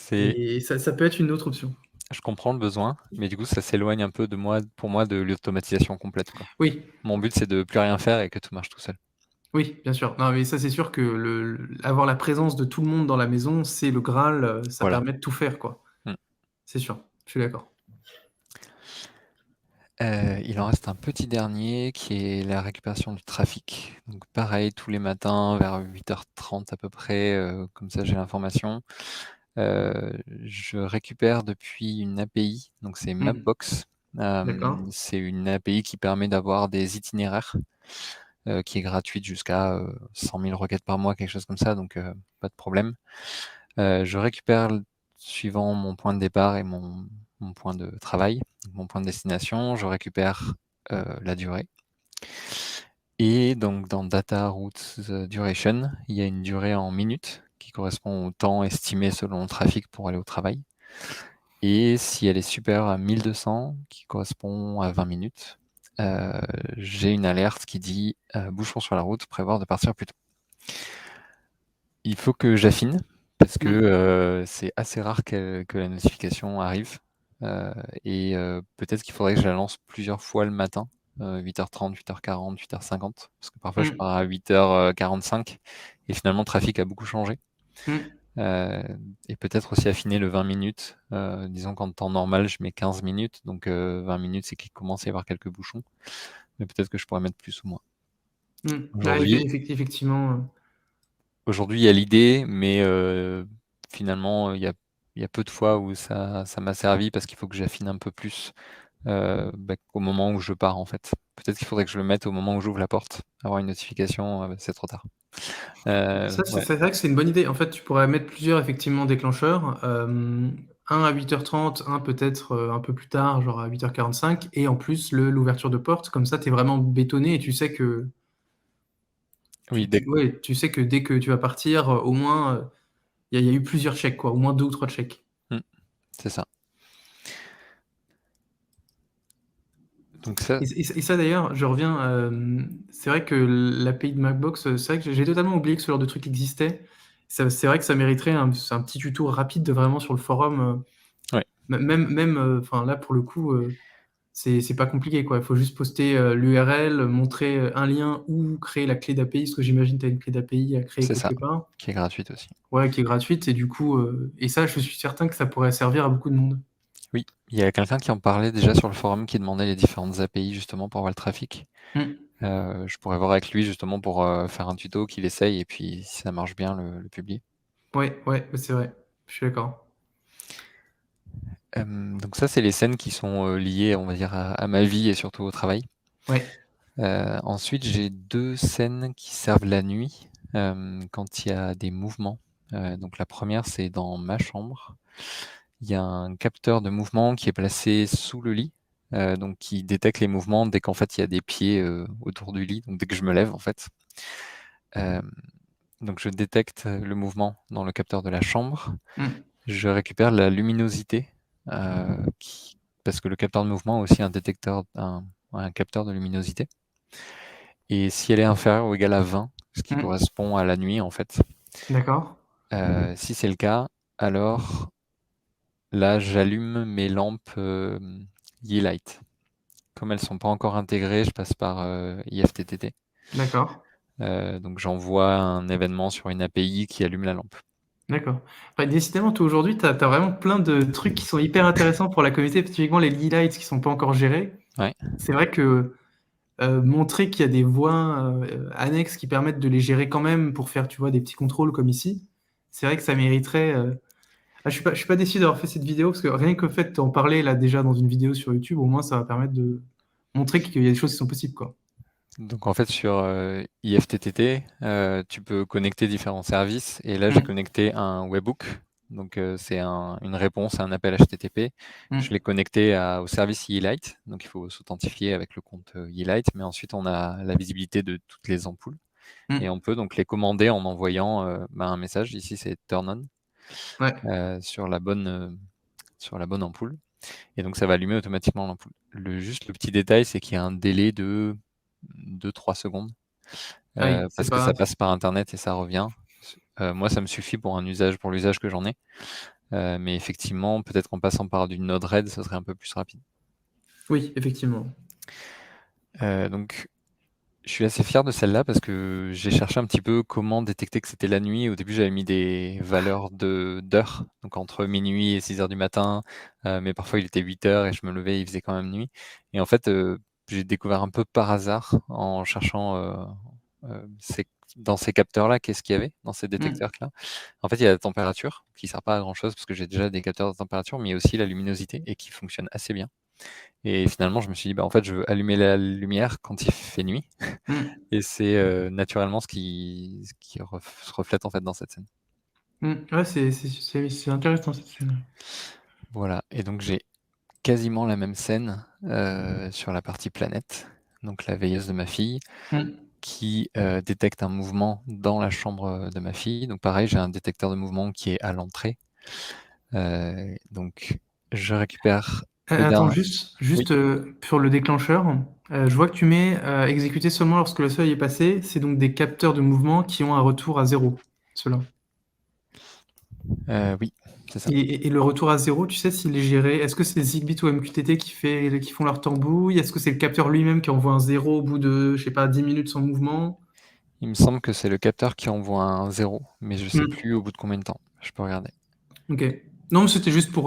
Speaker 2: C'est
Speaker 1: Et ça peut être une autre option.
Speaker 2: je comprends le besoin, mais du coup, ça s'éloigne un peu de moi pour moi, de l'automatisation complète, quoi.
Speaker 1: Oui,
Speaker 2: Mon but, c'est de plus rien faire et que tout marche tout seul.
Speaker 1: oui, bien sûr. Non, mais ça, c'est sûr que avoir la présence de tout le monde dans la maison, c'est le Graal, ça
Speaker 2: Voilà.
Speaker 1: permet de tout faire, quoi.
Speaker 2: Mmh.
Speaker 1: C'est sûr, je suis d'accord.
Speaker 2: Il en reste un petit dernier qui est la récupération du trafic. Donc pareil, tous les matins vers 8h30 à peu près, comme ça j'ai l'information. Je récupère depuis une API, donc c'est
Speaker 1: Mmh.
Speaker 2: Mapbox.
Speaker 1: D'accord.
Speaker 2: C'est une API qui permet d'avoir des itinéraires, qui est gratuite jusqu'à, 100 000 requêtes par mois, quelque chose comme ça, donc pas de problème. Je récupère suivant mon point de départ et mon point de travail, mon point de destination, je récupère, la durée et donc dans Data Routes Duration, il y a une durée en minutes qui correspond au temps estimé selon le trafic pour aller au travail et si elle est supérieure à 1200 qui correspond à 20 minutes, heu, j'ai une alerte qui dit, «Bouchon sur la route, prévoir de partir plus tôt». Il faut que j'affine parce que,
Speaker 1: Mmh.
Speaker 2: c'est assez rare que la notification arrive, heu peut-être qu'il faudrait que je la lance plusieurs fois le matin, 8h30, 8h40, 8h50 parce que parfois je
Speaker 1: Mmh.
Speaker 2: pars à 8h45 et finalement le trafic a beaucoup changé,
Speaker 1: Mmh.
Speaker 2: heu et peut-être aussi affiner le 20 minutes, disons qu'en temps normal je mets 15 minutes donc 20 minutes c'est qu'il commence à y avoir quelques bouchons, mais peut-être que je pourrais mettre plus ou moins.
Speaker 1: Mmh. Ouais,
Speaker 2: Aujourd'hui
Speaker 1: effectivement,
Speaker 2: Aujourd'hui, il y a l'idée, mais finalement, il y a peu de fois où ça m'a servi parce qu'il faut que j'affine un peu plus, au moment où je pars, en fait. Peut-être qu'il faudrait que je le mette au moment où j'ouvre la porte. Avoir une notification, c'est trop tard.
Speaker 1: ça,
Speaker 2: Ouais,
Speaker 1: c'est vrai que c'est une bonne idée. En fait, tu pourrais mettre plusieurs effectivement déclencheurs, un à 8h30, un peut-être, un peu plus tard, genre à 8h45 et en plus l'ouverture de porte. Comme ça, tu es vraiment bétonné et tu sais que
Speaker 2: oui, dès
Speaker 1: tu sais que dès que tu vas partir, au moins, il y a eu plusieurs checks quoi, au moins 2 ou 3 checks.
Speaker 2: mmh, c'est ça. Donc ça
Speaker 1: Et ça d'ailleurs, je reviens, c'est vrai que l'API de Mapbox, c'est vrai que j'ai totalement oublié que ce genre de truc existait. Ça c'est vrai que ça mériterait un petit tuto rapide de vraiment sur le forum,
Speaker 2: ouais,
Speaker 1: même, enfin là pour le coup, c'est pas compliqué quoi. Il faut juste poster, l'URL, montrer, un lien ou créer la clé d'API, parce que j'imagine tu as une clé d'API à créer
Speaker 2: c'est ça,
Speaker 1: quelque part.
Speaker 2: qui est gratuite aussi.
Speaker 1: Ouais, qui est gratuite et du coup, et ça je suis certain que ça pourrait servir à beaucoup de monde.
Speaker 2: Oui, il y a quelqu'un qui en parlait déjà sur le forum, qui demandait les différentes API justement pour voir le trafic.
Speaker 1: Mmh.
Speaker 2: Je pourrais voir avec lui justement pour, faire un tuto, qu'il essaye et puis si ça marche bien, le publier.
Speaker 1: Ouais, ouais, c'est vrai. Je suis d'accord.
Speaker 2: Donc ça, c'est les scènes qui sont, liées, on va dire, à ma vie et surtout au travail.
Speaker 1: Ouais.
Speaker 2: Ensuite, j'ai 2 scènes qui servent la nuit, quand il y a des mouvements. Donc la première, c'est dans ma chambre. Il y a un capteur de mouvement qui est placé sous le lit, donc qui détecte les mouvements dès qu'en fait, il y a des pieds, autour du lit, donc dès que je me lève, en fait. Hem, donc je détecte, le mouvement dans le capteur de la chambre.
Speaker 1: Mmh.
Speaker 2: Je récupère la luminosité, qui parce que le capteur de mouvement a aussi un capteur de luminosité et si elle est inférieure ou égale à 20, ce qui
Speaker 1: Mmh.
Speaker 2: correspond à la nuit en fait,
Speaker 1: D'accord.
Speaker 2: si c'est le cas, alors là j'allume mes lampes, Yeelight. Comme elles sont pas encore intégrées, je passe par, IFTTT,
Speaker 1: D'accord.
Speaker 2: donc j'envoie un événement sur une API qui allume la lampe.
Speaker 1: D'accord. Bah, décidément, toi, aujourd'hui, tu as vraiment plein de trucs qui sont hyper intéressants pour la communauté, typiquement les lights qui sont pas encore gérés.
Speaker 2: Ouais,
Speaker 1: C'est vrai que, montrer qu'il y a des voies, annexes qui permettent de les gérer quand même pour faire, tu vois, des petits contrôles comme ici, c'est vrai que ça mériterait, je suis pas déçu d'avoir fait cette vidéo parce que rien que le fait d'en parler là déjà dans une vidéo sur YouTube, au moins ça va permettre de montrer qu'il y a des choses qui sont possibles, quoi.
Speaker 2: donc en fait sur, IFTTT, tu peux connecter différents services et là j'ai
Speaker 1: Mmh.
Speaker 2: connecté un webhook, donc c'est une réponse à un appel HTTP. Je
Speaker 1: Mmh.
Speaker 2: l'ai connecté au service Yeelight, donc il faut s'authentifier avec le compte, Yeelight, mais ensuite on a la visibilité de toutes les ampoules et
Speaker 1: Mmh.
Speaker 2: on peut donc les commander en envoyant, un message. Ici c'est turn on,
Speaker 1: Ouais.
Speaker 2: sur la bonne ampoule et donc ça va allumer automatiquement l'ampoule. Le petit détail, c'est qu'il y a un délai de 2-3 secondes,
Speaker 1: Ah oui, c'est
Speaker 2: parce que ça
Speaker 1: pas
Speaker 2: passe par internet et ça revient. Moi, ça me suffit pour l'usage que j'en ai. Mais effectivement, peut-être en passant par du Node-RED, ça serait un peu plus rapide.
Speaker 1: Oui, effectivement.
Speaker 2: Donc je suis assez fier de celle-là parce que j'ai cherché un petit peu comment détecter que c'était la nuit. Au début, j'avais mis des valeurs d'heures, donc entre minuit et 6 heures du matin, mais parfois il était 8 heures et je me levais, il faisait quand même nuit. Et en fait, j'ai découvert un peu par hasard en cherchant dans ces capteurs-là, qu'est-ce qu'il y avait dans ces
Speaker 1: Mm.
Speaker 2: détecteurs-là. En fait, il y a la température qui sert pas à grand-chose parce que j'ai déjà des capteurs de température, mais il y a aussi la luminosité et qui fonctionne assez bien. Et finalement, je me suis dit, bah, en fait, je veux allumer la lumière quand il fait nuit.
Speaker 1: Mm.
Speaker 2: Et c'est naturellement ce qui se reflète en fait dans cette scène.
Speaker 1: Mm. Ouais, c'est intéressant cette scène.
Speaker 2: Voilà, et donc j'ai quasiment la même scène sur la partie planète, donc la veilleuse de ma fille,
Speaker 1: Mm.
Speaker 2: qui détecte un mouvement dans la chambre de ma fille. Donc pareil, j'ai un détecteur de mouvement qui est à l'entrée. Donc je récupère le
Speaker 1: Attends,
Speaker 2: dernier.
Speaker 1: juste,
Speaker 2: Oui,
Speaker 1: juste sur le déclencheur, je vois que tu mets exécuter seulement lorsque le seuil est passé. C'est donc des capteurs de mouvement qui ont un retour à zéro, ceux-là.
Speaker 2: oui, c'est ça.
Speaker 1: Et le retour à zéro, tu sais s'il est géré. Est-ce que c'est Zigbee ou MQTT qui font leur tambouille? Est-ce que c'est le capteur lui-même qui envoie un zéro au bout de, je sais pas, 10 minutes sans mouvement?
Speaker 2: Il me semble que c'est le capteur qui envoie un 0, mais je sais
Speaker 1: Hmm.
Speaker 2: plus au bout de combien de temps. Je peux regarder.
Speaker 1: Ok. Non, mais c'était juste pour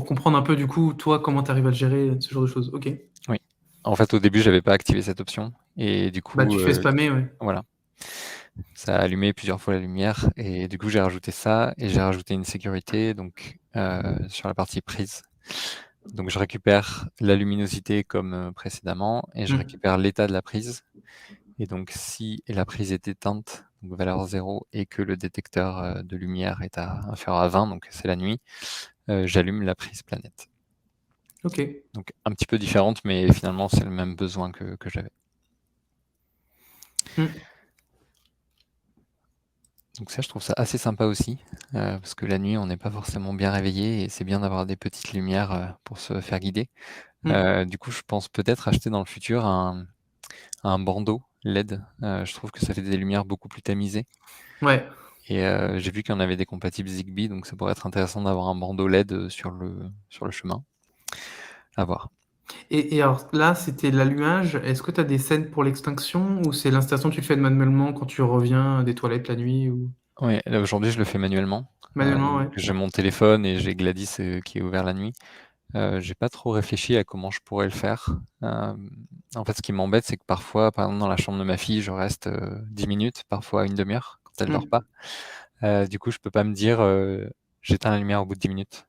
Speaker 1: comprendre un peu, du coup, toi, comment tu arrives à le gérer, ce genre de choses. Ok.
Speaker 2: Oui. En fait, au début, j'avais pas activé cette option et du
Speaker 1: Bah,
Speaker 2: coup,
Speaker 1: tu fais spammer, ouais.
Speaker 2: voilà, ça a allumé plusieurs fois la lumière et du coup, j'ai rajouté ça et j'ai rajouté une sécurité donc sur la partie prise. Donc, je récupère la luminosité comme précédemment et je
Speaker 1: Hmm.
Speaker 2: récupère l'état de la prise. Et donc, si la prise est éteinte, donc valeur 0, et que le détecteur de lumière est inférieur à 20, donc c'est la nuit, j'allume la prise planète.
Speaker 1: Ok.
Speaker 2: Donc, un petit peu différente, mais finalement, c'est le même besoin que j'avais.
Speaker 1: Hmm.
Speaker 2: Donc ça, je trouve ça assez sympa aussi, parce que la nuit, on n'est pas forcément bien réveillé et c'est bien d'avoir des petites lumières, pour se faire guider.
Speaker 1: Hmm.
Speaker 2: Du coup, je pense peut-être acheter dans le futur un bandeau LED. Je trouve que ça fait des lumières beaucoup plus tamisées
Speaker 1: Ouais.
Speaker 2: et j'ai vu qu'il y en avait des compatibles Zigbee, donc ça pourrait être intéressant d'avoir un bandeau LED, sur le chemin. À voir.
Speaker 1: Et alors là, c'était l'allumage. Est-ce que tu as des scènes pour l'extinction ou c'est l'installation que tu fais manuellement quand tu reviens des toilettes la nuit ou
Speaker 2: Ouais, là, aujourd'hui, je le fais manuellement.
Speaker 1: manuellement,
Speaker 2: Donc
Speaker 1: ouais.
Speaker 2: j'ai mon téléphone et j'ai Gladys, qui est ouvert la nuit. J'ai pas trop réfléchi à comment je pourrais le faire. En fait, ce qui m'embête, c'est que parfois, par exemple, dans la chambre de ma fille, je reste 10 minutes, parfois une demi-heure, quand elle dort
Speaker 1: Hmm.
Speaker 2: pas. Du coup, je peux pas me dire j'éteins la lumière au bout de 10 minutes.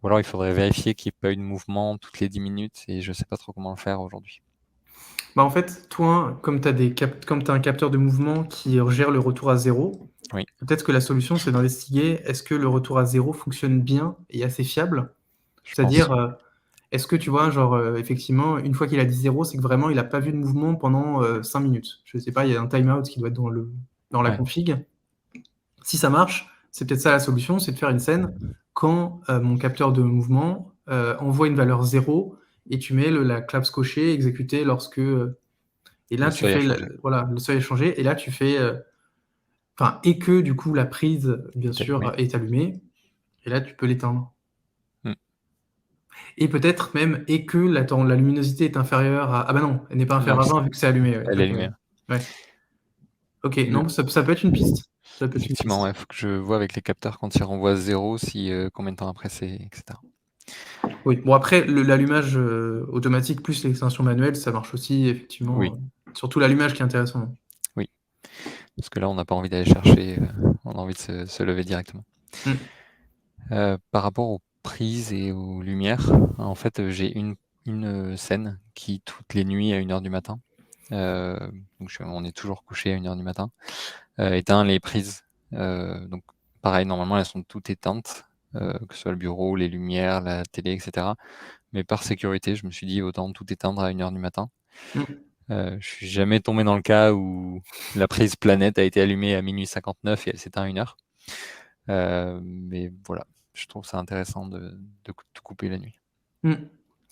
Speaker 2: Ou alors, il faudrait vérifier qu'il n'y ait pas eu de mouvement toutes les 10 minutes, et je sais pas trop comment le faire aujourd'hui.
Speaker 1: Bah en fait, toi, comme tu as comme tu un capteur de mouvement qui gère le retour à zéro,
Speaker 2: Oui,
Speaker 1: peut-être que la solution, c'est d'investiguer est-ce que le retour à zéro fonctionne bien et assez fiable?
Speaker 2: je pense.
Speaker 1: C'est-à-dire, est-ce que tu vois, genre, effectivement, une fois qu'il a dit zéro, c'est que vraiment il a pas vu de mouvement pendant 5 minutes. Je sais pas, il y a un timeout qui doit être dans la
Speaker 2: Ouais,
Speaker 1: config. Si ça marche, c'est peut-être ça la solution, c'est de faire une scène quand mon capteur de mouvement envoie une valeur zéro et tu mets la claps cochée exécutée lorsque. Et
Speaker 2: le
Speaker 1: là, tu
Speaker 2: seuil a
Speaker 1: fais,
Speaker 2: changé.
Speaker 1: voilà, le seuil est changé, et là, tu fais. Enfin, et que du coup, la prise, bien
Speaker 2: Est allumé.
Speaker 1: sûr, est allumée, et là, tu peux l'éteindre.
Speaker 2: Hmm.
Speaker 1: Et peut-être même, et que la luminosité est inférieure à. Ah bah non, elle n'est pas
Speaker 2: Non,
Speaker 1: inférieure à 20 vu que c'est allumé. Ouais,
Speaker 2: elle est
Speaker 1: ok,
Speaker 2: allumée.
Speaker 1: ouais. Ouais. Ok,
Speaker 2: Le-
Speaker 1: non, ça peut être une piste. Ça peut être une
Speaker 2: Effectivement,
Speaker 1: piste.
Speaker 2: il faut que je vois avec les capteurs quand ils renvoient 0, si combien de temps après c'est, etc.
Speaker 1: Oui, bon après, l'allumage automatique plus l'extension manuelle, ça marche aussi,
Speaker 2: Oui,
Speaker 1: effectivement. Surtout l'allumage qui est intéressant.
Speaker 2: oui. Parce que là, on n'a pas envie d'aller chercher, on a envie de se lever directement.
Speaker 1: Hmm.
Speaker 2: Par rapport aux prises et aux lumières, en fait, j'ai une scène qui, toutes les nuits à 1 heure du matin, heu, donc on est toujours couché à 1 heure du matin, éteint les prises. Donc pareil, normalement, elles sont toutes éteintes, que ce soit le bureau, les lumières, la télé, et cetera. Mais par sécurité, je me suis dit: «Autant tout éteindre à 1 heure du matin».
Speaker 1: Hmm.
Speaker 2: Je suis jamais tombé dans le cas où la prise planète a été allumée à 00:59 et elle s'éteint à 1 heure. Mais voilà, je trouve ça intéressant de tout couper la nuit.
Speaker 1: Hmm.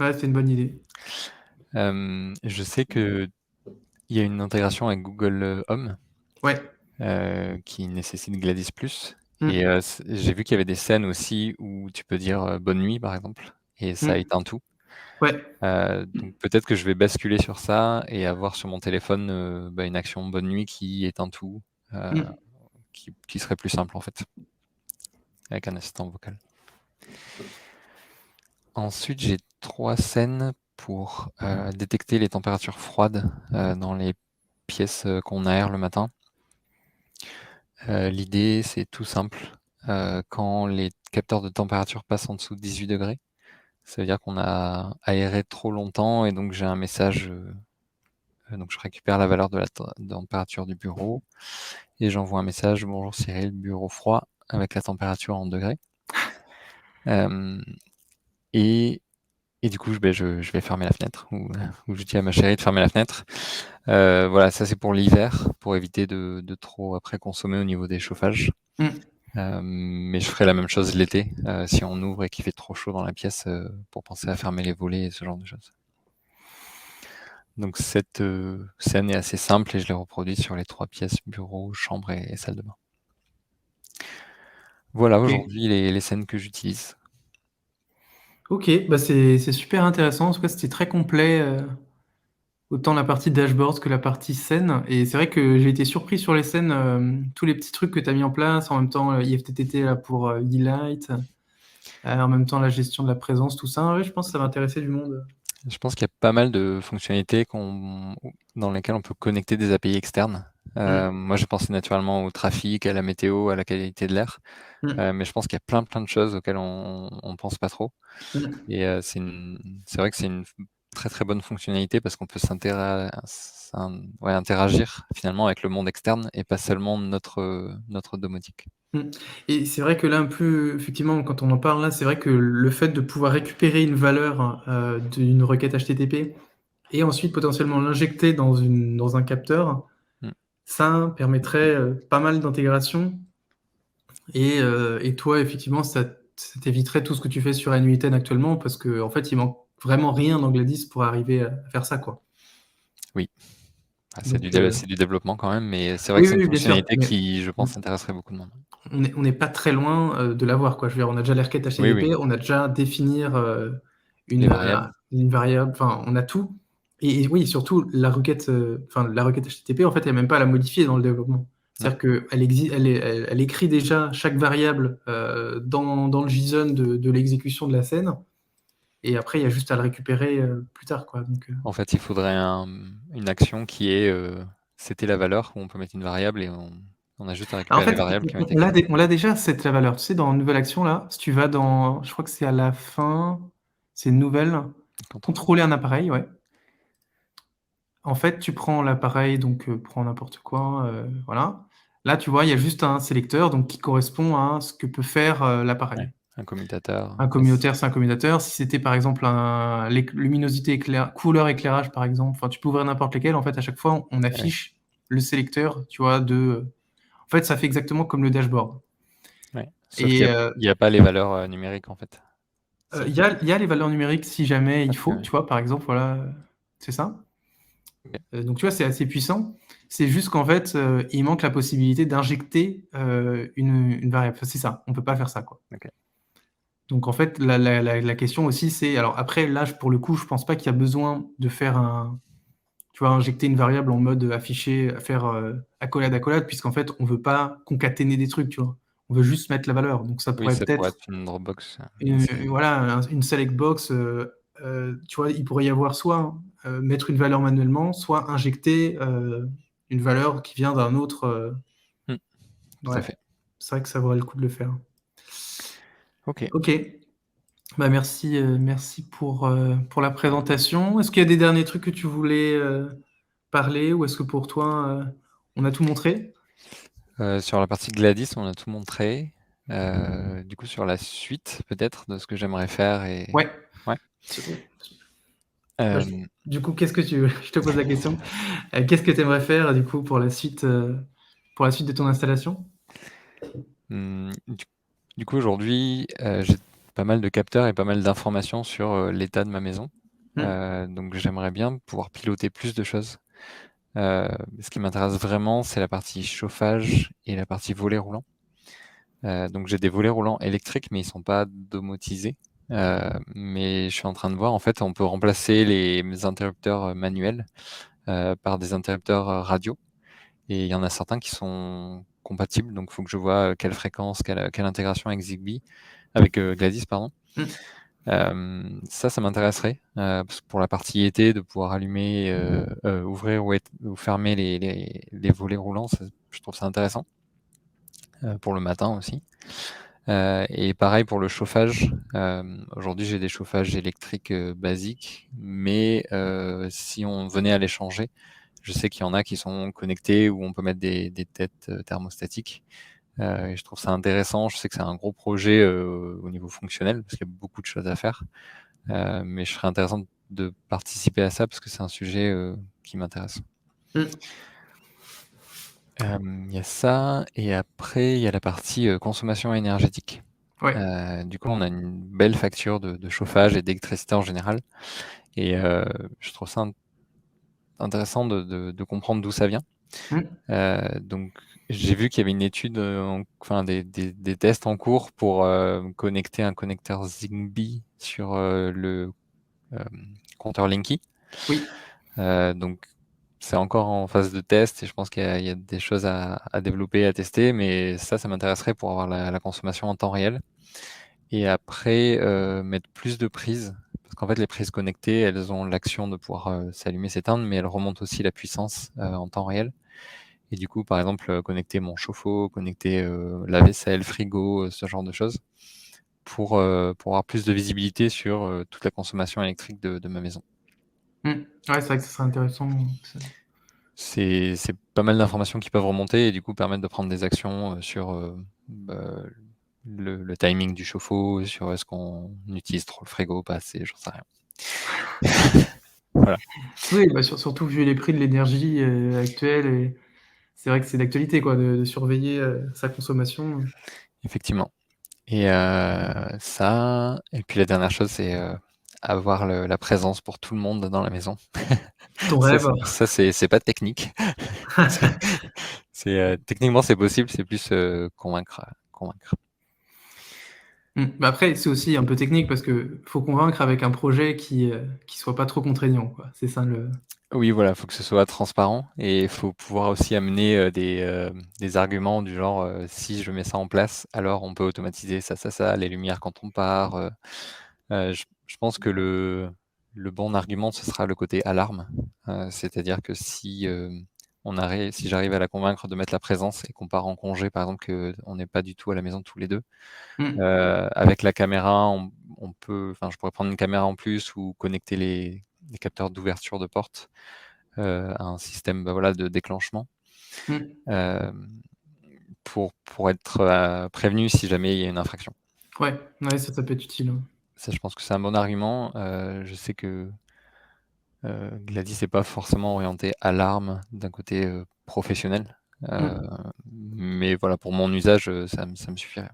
Speaker 1: Ouais, c'est une bonne idée.
Speaker 2: Je sais qu'il y a une intégration avec Google Home,
Speaker 1: Ouais.
Speaker 2: qui nécessite Gladys+. Et
Speaker 1: Mmh.
Speaker 2: j'ai vu qu'il y avait des scènes aussi où tu peux dire bonne nuit, par exemple, et ça
Speaker 1: Mmh.
Speaker 2: éteint tout.
Speaker 1: Ouais.
Speaker 2: Donc peut-être que je vais basculer sur ça et avoir sur mon téléphone une action bonne nuit qui éteint tout, euh,
Speaker 1: Mmh.
Speaker 2: qui serait plus simple en fait, avec un assistant vocal. Ensuite, j'ai 3 scènes pour détecter les températures froides dans les pièces qu'on aère le matin. L'idée, c'est tout simple. Quand les capteurs de température passent en dessous de 18 degrés, ça veut dire qu'on a aéré trop longtemps et donc j'ai un message. Donc je récupère la valeur de la température du bureau et j'envoie un message: «Bonjour Cyril, bureau froid», avec la température en degrés. Euh, et, et du coup, je vais fermer la fenêtre ou je dis à ma chérie de fermer la fenêtre. Voilà, ça c'est pour l'hiver, pour éviter de trop après consommer au niveau des chauffages.
Speaker 1: Mmh.
Speaker 2: Mais je ferai la même chose l'été, si on ouvre et qu'il fait trop chaud dans la pièce, pour penser à fermer les volets et ce genre de choses. Donc cette scène est assez simple et je l'ai reproduite sur les 3 pièces, bureau, chambre et salle de bain. Voilà
Speaker 1: OK.
Speaker 2: aujourd'hui les scènes que j'utilise.
Speaker 1: OK, bah, c'est super intéressant. En tout cas, c'était très complet, autant la partie dashboard que la partie scène et c'est vrai que j'ai été surpris sur les scènes, tous les petits trucs que tu as mis en place, en même temps, IFTTT là pour, E-Light, en même temps la gestion de la présence, tout ça. Ouais, je pense que ça va intéresser du monde.
Speaker 2: Je pense qu'il y a pas mal de fonctionnalités dans lesquelles on peut connecter des API externes.
Speaker 1: Mmh.
Speaker 2: Moi, j'ai pensé naturellement au trafic, à la météo, à la qualité de l'air,
Speaker 1: Mmh.
Speaker 2: mais je pense qu'il y a plein de choses auxquelles on pense pas trop.
Speaker 1: Mmh.
Speaker 2: Et c'est vrai que c'est une très très bonne fonctionnalité parce qu'on peut interagir finalement avec le monde externe et pas seulement notre domotique.
Speaker 1: Mmh et c'est vrai que là, un peu, effectivement, quand on en parle là, c'est vrai que le fait de pouvoir récupérer une valeur, d'une requête HTTP et ensuite potentiellement l'injecter dans un capteur,
Speaker 2: Mm.
Speaker 1: ça permettrait, pas mal d'intégration et toi, effectivement, ça t'éviterait tout ce que tu fais sur n8n actuellement parce qu'en fait, il manque vraiment rien dans Gladys pour arriver à faire ça, quoi.
Speaker 2: Oui,
Speaker 1: Donc
Speaker 2: c'est du développement quand même, mais c'est vrai que
Speaker 1: oui,
Speaker 2: c'est une
Speaker 1: oui, bien sûr,
Speaker 2: fonctionnalité
Speaker 1: mais
Speaker 2: qui, je
Speaker 1: mmh,
Speaker 2: pense, intéresserait beaucoup de monde.
Speaker 1: on n'est pas très loin, de l'avoir, quoi. Je veux dire, on a déjà les requêtes
Speaker 2: Oui, oui,
Speaker 1: HTTP, on a déjà définir,
Speaker 2: les variables.
Speaker 1: une variable, enfin, on a tout et oui, surtout la requête, enfin, la requête HTTP, en fait, il y a même pas à la modifier dans le développement.
Speaker 2: Non,
Speaker 1: C'est-à-dire qu'elle écrit déjà chaque variable, dans le JSON de l'exécution de la scène et après, il y a juste à le récupérer, plus tard, quoi, donc
Speaker 2: en fait, il faudrait une action qui est c'était la valeur où on peut mettre une variable et on a juste à
Speaker 1: en
Speaker 2: récupérer les
Speaker 1: fait,
Speaker 2: variables qui ont été
Speaker 1: on l'a
Speaker 2: créées.
Speaker 1: déjà cette la valeur. Tu sais, dans nouvelle action là, si tu vas dans je crois que c'est à la fin, c'est nouvelle,
Speaker 2: Contrôle.
Speaker 1: contrôler un appareil, ouais. En fait, tu prends l'appareil, donc prends n'importe quoi, voilà. Là, tu vois, il y a juste un sélecteur, donc qui correspond à ce que peut faire,
Speaker 2: Ouais,
Speaker 1: l'appareil.
Speaker 2: un commutateur.
Speaker 1: Un
Speaker 2: S.
Speaker 1: commutateur, c'est un commutateur. Si c'était par exemple un luminosité, couleur, éclairage par exemple, enfin tu peux ouvrir n'importe lesquels. En fait, à chaque fois, on
Speaker 2: Ouais,
Speaker 1: affiche le sélecteur, tu vois, en fait, ça fait exactement comme le dashboard
Speaker 2: ouais. Sauf qu'il
Speaker 1: et
Speaker 2: y a pas les valeurs numériques en fait. Si.
Speaker 1: il y a les valeurs numériques si jamais il
Speaker 2: Ok,
Speaker 1: faut,
Speaker 2: ouais.
Speaker 1: tu vois? Par exemple, voilà, c'est ça.
Speaker 2: Ok.
Speaker 1: Donc tu vois, c'est assez puissant. C'est juste qu'en fait, il manque la possibilité d'injecter, une variable. Enfin, c'est ça, on peut pas faire ça, quoi.
Speaker 2: Ok.
Speaker 1: Donc en fait, la question aussi, c'est alors après là, pour le coup, je pense pas qu'il y a besoin de faire tu vois, injecter une variable en mode afficher, faire, accolade, accolade, puisqu'en fait, on veut pas concaténer des trucs, tu vois? On veut juste mettre la valeur. Donc ça
Speaker 2: Oui,
Speaker 1: pourrait
Speaker 2: ça pourrait
Speaker 1: peut-être
Speaker 2: être une Dropbox.
Speaker 1: une voilà, une select box, tu vois, il pourrait y avoir soit, mettre une valeur manuellement, soit injecter, une valeur qui vient d'un autre,
Speaker 2: Hmm, tout à
Speaker 1: ouais,
Speaker 2: fait.
Speaker 1: c'est vrai que ça vaudrait le coup de le faire.
Speaker 2: Ok.
Speaker 1: OK, bah, merci, merci pour la présentation. Est-ce qu'il y a des derniers trucs que tu voulais, parler ou est-ce que pour toi, on a tout montré?
Speaker 2: Sur la partie Gladys, on a tout montré. Du coup, sur la suite, peut-être, de ce que j'aimerais faire
Speaker 1: Ouais.
Speaker 2: ouais.
Speaker 1: Ce bah,
Speaker 2: Euh,
Speaker 1: du coup, qu'est-ce que tu je te pose la question, qu'est-ce que tu aimerais faire, du coup, pour la suite de ton installation?
Speaker 2: hmm, du coup, aujourd'hui, j'ai pas mal de capteurs et pas mal d'informations sur l'état de ma maison.
Speaker 1: Mmh.
Speaker 2: Donc, j'aimerais bien pouvoir piloter plus de choses. Ce qui m'intéresse vraiment, c'est la partie chauffage et la partie volet roulant. Donc j'ai des volets roulants électriques, mais ils sont pas domotisés. Mais je suis en train de voir, en fait, on peut remplacer les interrupteurs manuels par des interrupteurs radio. Et il y en a certains qui sont compatibles, donc il faut que je vois quelle fréquence, quelle intégration avec Zigbee, avec Gladys, pardon.
Speaker 1: Mm.
Speaker 2: Ça m'intéresserait pour la partie été, de pouvoir allumer, ouvrir ou fermer les volets roulants. Je trouve ça intéressant pour le matin aussi. Et pareil pour le chauffage. Aujourd'hui, j'ai des chauffages électriques basiques, mais si on venait à les changer, je sais qu'il y en a qui sont connectés où on peut mettre des têtes thermostatiques. Et je trouve ça intéressant. Je sais que c'est un gros projet au niveau fonctionnel parce qu'il y a beaucoup de choses à faire. Mais je serais intéressant de participer à ça parce que c'est un sujet qui m'intéresse.
Speaker 1: Mm.
Speaker 2: Il y a ça, et après il y a la partie consommation énergétique.
Speaker 1: Ouais.
Speaker 2: Du coup, on a une belle facture de chauffage et d'électricité en général, et je trouve ça intéressant de comprendre d'où ça vient.
Speaker 1: Mm.
Speaker 2: Donc, j'ai vu qu'il y avait une étude, enfin des tests en cours pour connecter un connecteur Zigbee sur le euh, compteur Linky.
Speaker 1: Oui.
Speaker 2: Donc, c'est encore en phase de test et je pense qu'il y a des choses à développer, à tester, mais ça m'intéresserait pour avoir la consommation en temps réel. Et après, mettre plus de prises, parce qu'en fait, les prises connectées, elles ont l'action de pouvoir s'allumer, s'éteindre, mais elles remontent aussi la puissance en temps réel. Et du coup, par exemple, connecter mon chauffe-eau, connecter la vaisselle, frigo, ce genre de choses, pour avoir plus de visibilité sur toute la consommation électrique de ma maison.
Speaker 1: Mm. Ouais, c'est vrai que ce serait intéressant.
Speaker 2: C'est pas mal d'informations qui peuvent remonter et du coup permettre de prendre des actions sur bah, le timing du chauffe-eau, sur est-ce qu'on utilise trop le frigo, pas assez, j'en sais rien. Voilà,
Speaker 1: Oui, bah, surtout vu les prix de l'énergie actuelle, et c'est vrai que c'est d'actualité quoi, de surveiller sa consommation.
Speaker 2: effectivement. Et ça, et puis la dernière chose, c'est avoir la présence pour tout le monde dans la maison.
Speaker 1: Ton
Speaker 2: Ça,
Speaker 1: rêve.
Speaker 2: c'est pas technique. Techniquement c'est possible, c'est plus convaincre.
Speaker 1: Mais après, c'est aussi un peu technique parce que faut convaincre avec un projet qui soit pas trop contraignant, quoi. C'est ça le.
Speaker 2: Oui, voilà, faut que ce soit transparent et il faut pouvoir aussi amener des arguments du genre si je mets ça en place, alors on peut automatiser ça, les lumières quand on part. Je pense que le bon argument, ce sera le côté alarme. C'est-à-dire que si j'arrive à la convaincre de mettre la présence et qu'on part en congé, par exemple, qu'on n'est pas du tout à la maison tous les deux,
Speaker 1: Mm.
Speaker 2: avec la caméra, enfin, je pourrais prendre une caméra en plus ou connecter les capteurs d'ouverture de porte à un système bah, voilà, de déclenchement
Speaker 1: Mm.
Speaker 2: euh, pour être prévenu si jamais il y a une infraction.
Speaker 1: Ouais, ouais, ça peut être utile, hein.
Speaker 2: Ça, je pense que c'est un bon argument. Je sais que Gladys n'est pas forcément orienté alarme d'un côté professionnel.
Speaker 1: Mm.
Speaker 2: Mais voilà, pour mon usage, ça me suffirait.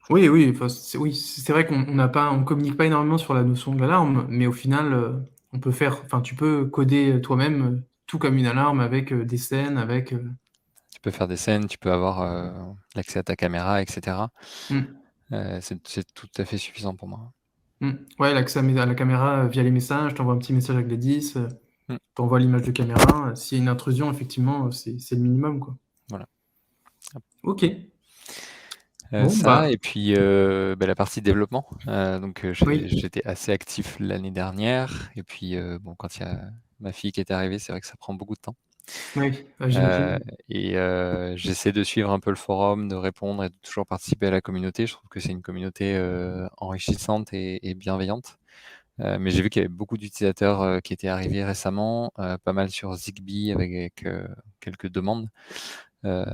Speaker 1: Oui, oui, enfin, oui, c'est vrai qu'on on communique pas énormément sur la notion de l'alarme, mais au final, on peut faire, enfin, tu peux coder toi-même tout comme une alarme avec des scènes, avec.
Speaker 2: Tu peux faire des scènes, tu peux avoir l'accès à ta caméra, etc.
Speaker 1: Mm.
Speaker 2: C'est tout à fait suffisant pour moi.
Speaker 1: Mm. Ouais, l'accès à la caméra via les messages, t'envoies un petit message à Gladys,
Speaker 2: Mm,
Speaker 1: t'envoies l'image de caméra. S'il y a une intrusion, effectivement, c'est le minimum, quoi.
Speaker 2: voilà.
Speaker 1: Ok. Bon,
Speaker 2: Ça, et puis bah, la partie développement. Donc
Speaker 1: oui,
Speaker 2: j'étais assez actif l'année dernière. Et puis bon, quand il y a ma fille qui est arrivée, c'est vrai que ça prend beaucoup de temps.
Speaker 1: oui,
Speaker 2: Euh,
Speaker 1: j'imagine.
Speaker 2: et j'essaie de suivre un peu le forum, de répondre et de toujours participer à la communauté. Je trouve que c'est une communauté enrichissante et bienveillante. Mais j'ai vu qu'il y avait beaucoup d'utilisateurs qui étaient arrivés récemment, pas mal sur Zigbee avec quelques demandes. Euh,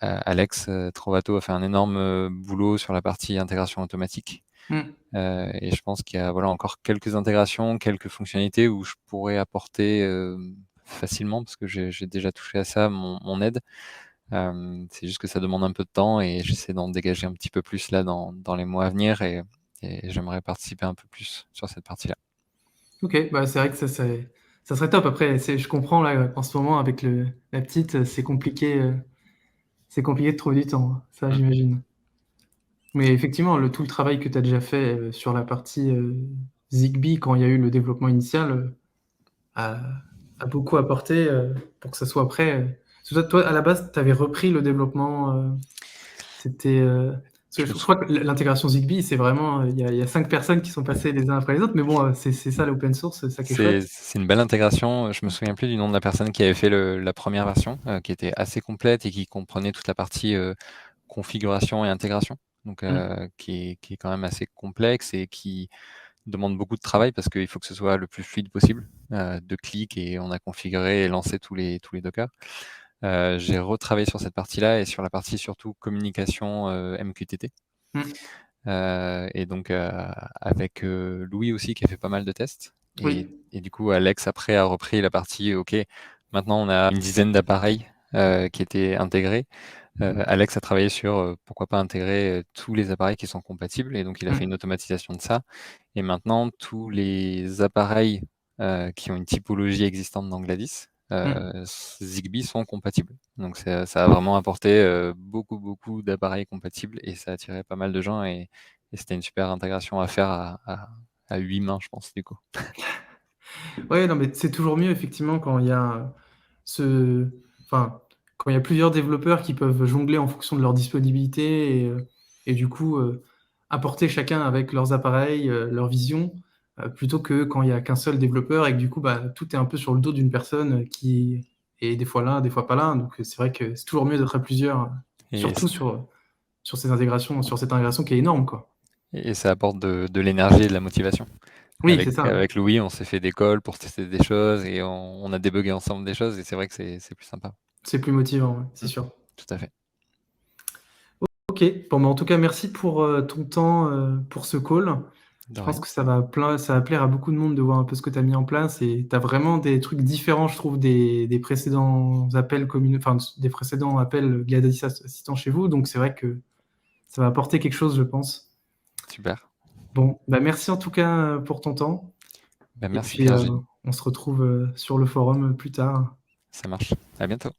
Speaker 2: Alex Trovato a fait un énorme boulot sur la partie intégration automatique.
Speaker 1: Mm.
Speaker 2: Et je pense qu'il y a voilà, encore quelques intégrations, quelques fonctionnalités où je pourrais apporter facilement, parce que j'ai déjà touché à ça, mon aide. C'est juste que ça demande un peu de temps et j'essaie d'en dégager un petit peu plus là dans les mois à venir et j'aimerais participer un peu plus sur cette partie-là.
Speaker 1: Ok, bah c'est vrai que ça serait top. Après, je comprends là, en ce moment avec la petite, c'est compliqué de trouver du temps, hein. Ça,
Speaker 2: Mm.
Speaker 1: j'imagine. Mais effectivement, tout le travail que tu as déjà fait sur la partie Zigbee, quand il y a eu le développement initial, a, a beaucoup apporté pour que ça soit prêt. Parce que toi, à la base, tu avais repris le développement. C'était. Parce que
Speaker 2: Je me
Speaker 1: je
Speaker 2: sou-
Speaker 1: crois que l'intégration Zigbee, c'est vraiment. Il y a 5 personnes qui sont passées les uns après les autres, mais bon, c'est ça l'open source, c'est ça qui est chouette.
Speaker 2: C'est une belle intégration. Je me souviens plus du nom de la personne qui avait fait la première version, qui était assez complète et qui comprenait toute la partie configuration et intégration. Donc,
Speaker 1: Mm,
Speaker 2: qui est quand même assez complexe et qui demande beaucoup de travail parce qu'il faut que ce soit le plus fluide possible. 2 clics et on a configuré et lancé tous les Docker. J'ai retravaillé sur cette partie-là et sur la partie surtout communication MQTT.
Speaker 1: mm.
Speaker 2: Et donc avec Louis aussi qui a fait pas mal de tests.
Speaker 1: Oui.
Speaker 2: Et du coup, Alex après a repris la partie, OK, maintenant on a une dizaine d'appareils qui étaient intégrés. Alex a travaillé sur pourquoi pas intégrer tous les appareils qui sont compatibles. Et donc il a fait une
Speaker 1: Mm,
Speaker 2: automatisation de ça. Et maintenant, tous les appareils qui ont une typologie existante dans Gladys,
Speaker 1: mm.
Speaker 2: Zigbee sont compatibles. Donc ça a vraiment apporté beaucoup, beaucoup d'appareils compatibles et ça a attiré pas mal de gens et c'était une super intégration à faire à 8 mains, je pense, du coup.
Speaker 1: Ouais, non, mais c'est toujours mieux, effectivement, quand il y a ce... enfin, quand il y a plusieurs développeurs qui peuvent jongler en fonction de leur disponibilité et du coup, apporter chacun avec leurs appareils, leur vision, plutôt que quand il y a qu'un seul développeur et que du coup, bah, tout est un peu sur le dos d'une personne qui est des fois là, des fois pas là. Donc, c'est vrai que c'est toujours mieux d'être à plusieurs,
Speaker 2: Et,
Speaker 1: surtout sur ces intégrations, sur cette intégration qui est énorme, quoi.
Speaker 2: et ça apporte de l'énergie et de la motivation.
Speaker 1: Oui, c'est ça.
Speaker 2: Avec Louis, on s'est fait des calls pour tester des choses et on a débugué ensemble des choses et c'est vrai que c'est plus sympa.
Speaker 1: C'est plus motivant, ouais, c'est
Speaker 2: Mm,
Speaker 1: sûr.
Speaker 2: tout à fait.
Speaker 1: Ok, bon, bah, en tout cas, merci pour ton temps pour ce call.
Speaker 2: De
Speaker 1: Je pense
Speaker 2: rien.
Speaker 1: que ça va plaire à beaucoup de monde de voir un peu ce que tu as mis en place et tu as vraiment des trucs différents, je trouve, des précédents appels enfin, des précédents appels Gladys Assistant chez vous. Donc, c'est vrai que ça va apporter quelque chose, je pense.
Speaker 2: Super.
Speaker 1: Bon, bah, merci en tout cas pour ton temps.
Speaker 2: Ben,
Speaker 1: Et
Speaker 2: merci
Speaker 1: puis,
Speaker 2: Virginie.
Speaker 1: on se retrouve sur le forum plus tard.
Speaker 2: Ça marche. À bientôt.